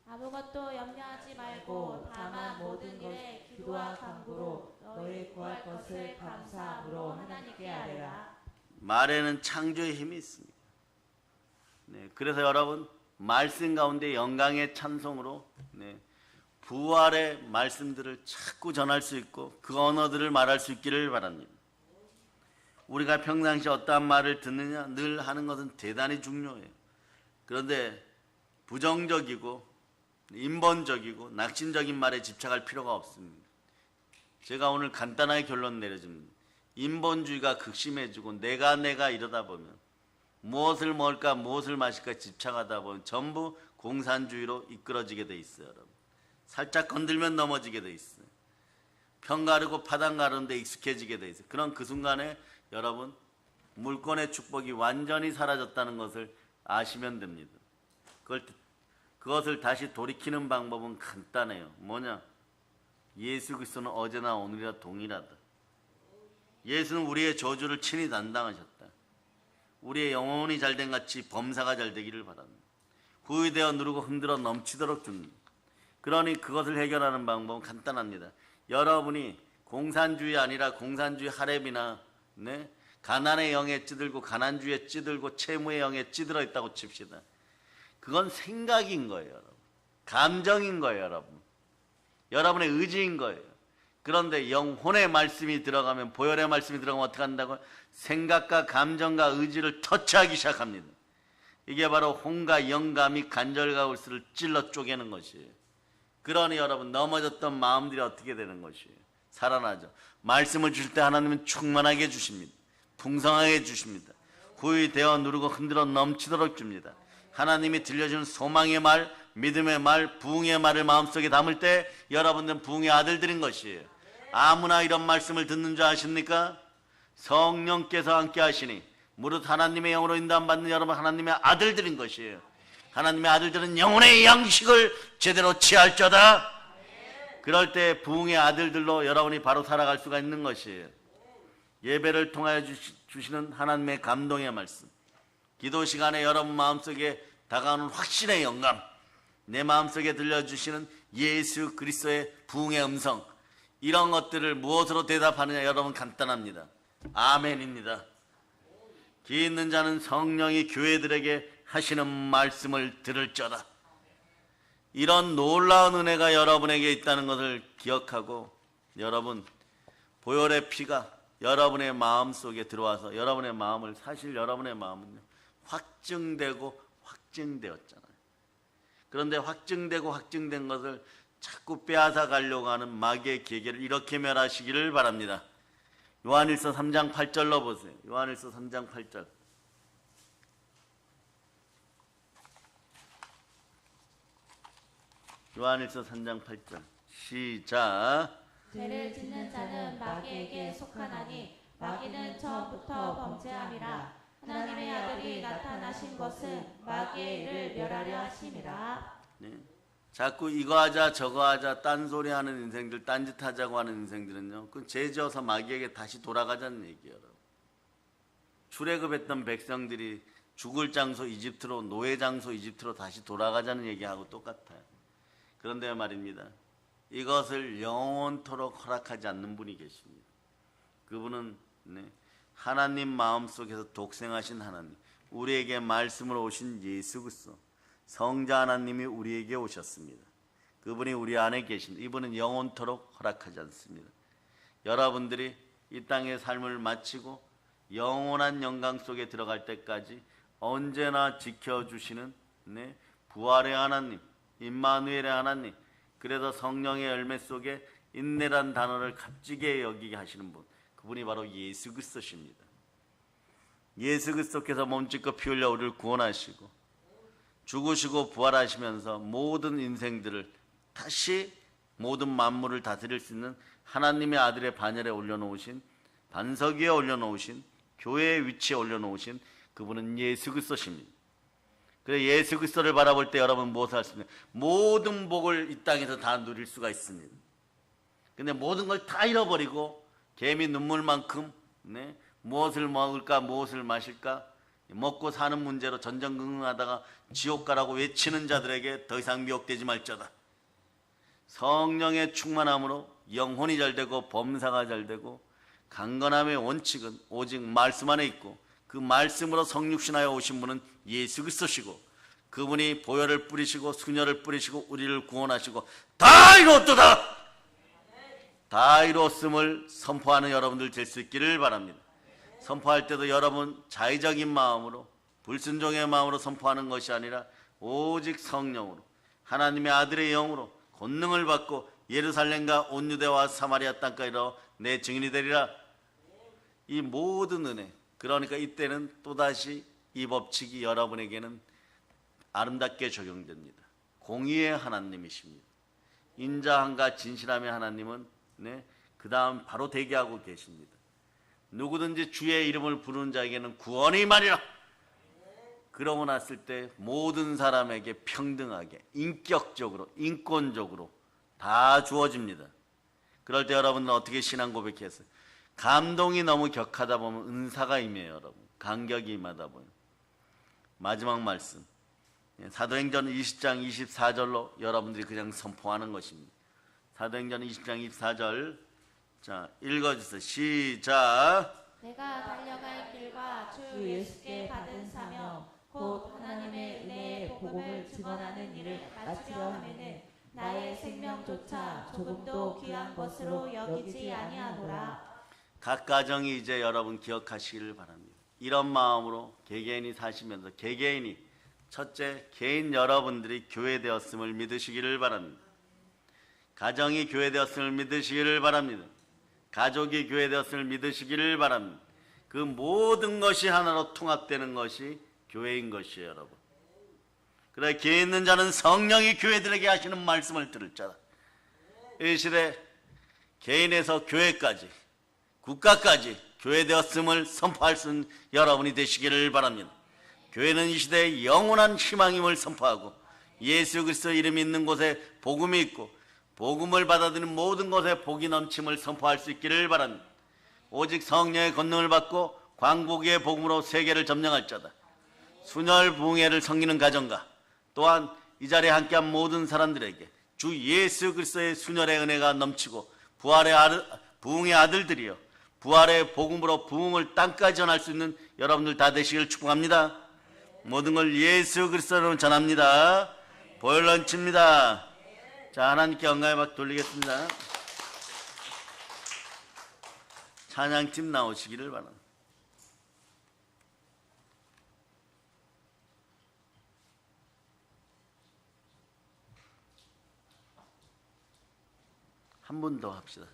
아무것도 염려하지 말고 다만 모든 일에 기도와 간구로 너희 구할 것을 감사함으로 하나님께 아뢰라. 말에는 창조의 힘이 있습니다. 네, 그래서 여러분 말씀 가운데 영광의 찬송으로 부활의 말씀들을 자꾸 전할 수 있고 그 언어들을 말할 수 있기를 바랍니다. 우리가 평상시 어떠한 말을 듣느냐 늘 하는 것은 대단히 중요해요. 그런데 부정적이고 인본적이고 낙심적인 말에 집착할 필요가 없습니다. 제가 오늘 간단하게 결론 내려줍니다. 인본주의가 극심해지고 내가 이러다 보면 무엇을 먹을까 무엇을 마실까 집착하다 보면 전부 공산주의로 이끌어지게 돼 있어요. 여러분. 살짝 건들면 넘어지게 돼 있어요. 편 가르고 파당 가르는데 익숙해지게 돼 있어요. 그런 그 순간에 여러분 물권의 축복이 완전히 사라졌다는 것을 아시면 됩니다. 그것을 다시 돌이키는 방법은 간단해요. 뭐냐? 예수 그리스도는 어제나 오늘이나 동일하다. 예수는 우리의 저주를 친히 담당하셨다. 우리의 영혼이 잘된 같이 범사가 잘 되기를 바랍니다. 후회되어 누르고 흔들어 넘치도록 줍니다. 그러니 그것을 해결하는 방법은 간단합니다. 여러분이 공산주의 아니라 공산주의 하랩이나 가난의 영에 찌들고 가난주의에 찌들고 채무의 영에 찌들어 있다고 칩시다. 그건 생각인 거예요. 여러분. 감정인 거예요. 여러분. 여러분의 의지인 거예요. 그런데 영혼의 말씀이 들어가면 보혈의 말씀이 들어가면 어떻게 한다고요? 생각과 감정과 의지를 터치하기 시작합니다. 이게 바로 혼과 영감이 간절과 울스를 찔러 쪼개는 것이에요. 그러니 여러분 넘어졌던 마음들이 어떻게 되는 것이에요? 살아나죠. 말씀을 주실 때 하나님은 충만하게 주십니다. 풍성하게 주십니다. 후회되어 누르고 흔들어 넘치도록 줍니다. 하나님이 들려주는 소망의 말, 믿음의 말, 부흥의 말을 마음속에 담을 때 여러분들은 부흥의 아들들인 것이에요. 아무나 이런 말씀을 듣는 줄 아십니까? 성령께서 함께 하시니 무릇 하나님의 영으로 인도받는 여러분 하나님의 아들들인 것이에요. 하나님의 아들들은 영혼의 양식을 제대로 취할저다. 그럴 때 부흥의 아들들로 여러분이 바로 살아갈 수가 있는 것이에요. 예배를 통하여 주시는 하나님의 감동의 말씀, 기도 시간에 여러분 마음속에 다가오는 확신의 영감, 내 마음속에 들려주시는 예수 그리스도의 부흥의 음성, 이런 것들을 무엇으로 대답하느냐 여러분 간단합니다. 아멘입니다. 귀 있는 자는 성령이 교회들에게 하시는 말씀을 들을저다. 이런 놀라운 은혜가 여러분에게 있다는 것을 기억하고 여러분 보혈의 피가 여러분의 마음속에 들어와서 여러분의 마음을 사실 여러분의 마음은요 확증되고 확증되었잖아요. 그런데 확증되고 확증된 것을 자꾸 빼앗아 가려고 하는 마귀의 계계를 이렇게 멸하시기를 바랍니다. 요한일서 3장 8절로 보세요. 요한일서 3장 8절. 요한일서 3장 8절 시작. 죄를 짓는 자는 마귀에게 속하나니 마귀는 처음부터 범죄함이라. 하나님의 아들이 나타나신 것은 마귀의 일을 멸하려 하심이라. 네. 자꾸 이거 하자 저거 하자 딴소리 하는 인생들, 딴짓 하자고 하는 인생들은요 그건 죄지어서 마귀에게 다시 돌아가자는 얘기예요. 출애굽했던 백성들이 죽을 장소 이집트로, 노예 장소 이집트로 다시 돌아가자는 얘기하고 똑같아요. 그런데 말입니다, 이것을 영원토록 허락하지 않는 분이 계십니다. 그분은 하나님 마음속에서 독생하신 하나님, 우리에게 말씀으로 오신 예수 그리스도, 성자 하나님이 우리에게 오셨습니다. 그분이 우리 안에 계십니다. 이분은 영원토록 허락하지 않습니다. 여러분들이 이 땅의 삶을 마치고 영원한 영광 속에 들어갈 때까지 언제나 지켜주시는 부활의 하나님, 임마누엘의 하나님, 그래서 성령의 열매 속에 인내란 단어를 값지게 여기게 하시는 분, 그분이 바로 예수 그리스도십니다. 예수 그리스도께서 몸짓고 피 흘려 우리를 구원하시고 죽으시고 부활하시면서 모든 인생들을 다시 모든 만물을 다스릴 수 있는 하나님의 아들의 반열에 올려놓으신, 반석 위에 올려놓으신, 교회의 위치에 올려놓으신 그분은 예수 그리스도십니다. 그래서 예수 그리스도를 바라볼 때 여러분 무엇을 할 수 있습니까? 모든 복을 이 땅에서 다 누릴 수가 있습니다. 근데 모든 걸 다 잃어버리고 개미 눈물만큼 무엇을 먹을까 무엇을 마실까 먹고 사는 문제로 전전긍긍하다가 지옥 가라고 외치는 자들에게 더 이상 미혹되지 말자다. 성령의 충만함으로 영혼이 잘되고 범사가 잘되고 강건함의 원칙은 오직 말씀 안에 있고 그 말씀으로 성육신하여 오신 분은 예수 그리스도시고 그분이 보혈을 뿌리시고 순혈을 뿌리시고 우리를 구원하시고 다 이루었도다. 다 이루었음을 선포하는 여러분들 될 수 있기를 바랍니다. 선포할 때도 여러분 자의적인 마음으로 불순종의 마음으로 선포하는 것이 아니라 오직 성령으로 하나님의 아들의 영으로 권능을 받고 예루살렘과 온 유대와 사마리아 땅까지로 내 증인이 되리라. 이 모든 은혜, 그러니까 이때는 또다시 이 법칙이 여러분에게는 아름답게 적용됩니다. 공의의 하나님이십니다. 인자함과 진실함의 하나님은 그 다음 바로 대기하고 계십니다. 누구든지 주의 이름을 부르는 자에게는 구원이 임하리라. 그러고 났을 때 모든 사람에게 평등하게 인격적으로 인권적으로 다 주어집니다. 그럴 때 여러분은 어떻게 신앙 고백했어요? 감동이 너무 격하다 보면 은사가 임해요. 여러분 감격이 임하다 보면. 마지막 말씀 사도행전 20장 24절로 여러분들이 그냥 선포하는 것입니다. 사도행전 20장 24절 자 읽어주세요. 시작. 내가 달려갈 길과 주 예수께 받은 사명 곧 하나님의 은혜의 복음을 증언하는 일을 마치려 하면은 나의 생명조차 조금도 귀한 것으로 여기지 아니하노라. 각 가정이 이제 여러분 기억하시기를 바랍니다. 이런 마음으로 개개인이 사시면서 개개인이 첫째 개인 여러분들이 교회되었음을 믿으시기를 바랍니다. 가정이 교회되었음을 믿으시기를 바랍니다. 가족이 교회되었음을 믿으시기를 바랍니다. 그 모든 것이 하나로 통합되는 것이 교회인 것이에요. 여러분. 그래 교회 있는 자는 성령이 교회들에게 하시는 말씀을 들을 자다. 이 시대 개인에서 교회까지 국가까지 교회되었음을 선포할 수 있는 여러분이 되시기를 바랍니다. 교회는 이 시대의 영원한 희망임을 선포하고 예수 그리스도 이름이 있는 곳에 복음이 있고 복음을 받아들이는 모든 것에 복이 넘침을 선포할 수 있기를 바랍니다. 오직 성령의 권능을 받고 광복의 복음으로 세계를 점령할 자다. 순혈 부흥회를 섬기는 가정과 또한 이 자리에 함께한 모든 사람들에게 주 예수 그리스도의 순혈의 은혜가 넘치고 부흥의 아들들이여 부활의 복음으로 부흥을 땅까지 전할 수 있는 여러분들 다 되시길 축복합니다. 모든 걸 예수 그리스도로 전합니다. 보혈 넘칩니다. 자, 하나님께 영광의 박 돌리겠습니다. 찬양팀 나오시기를 바랍니다. 한 분 더 합시다.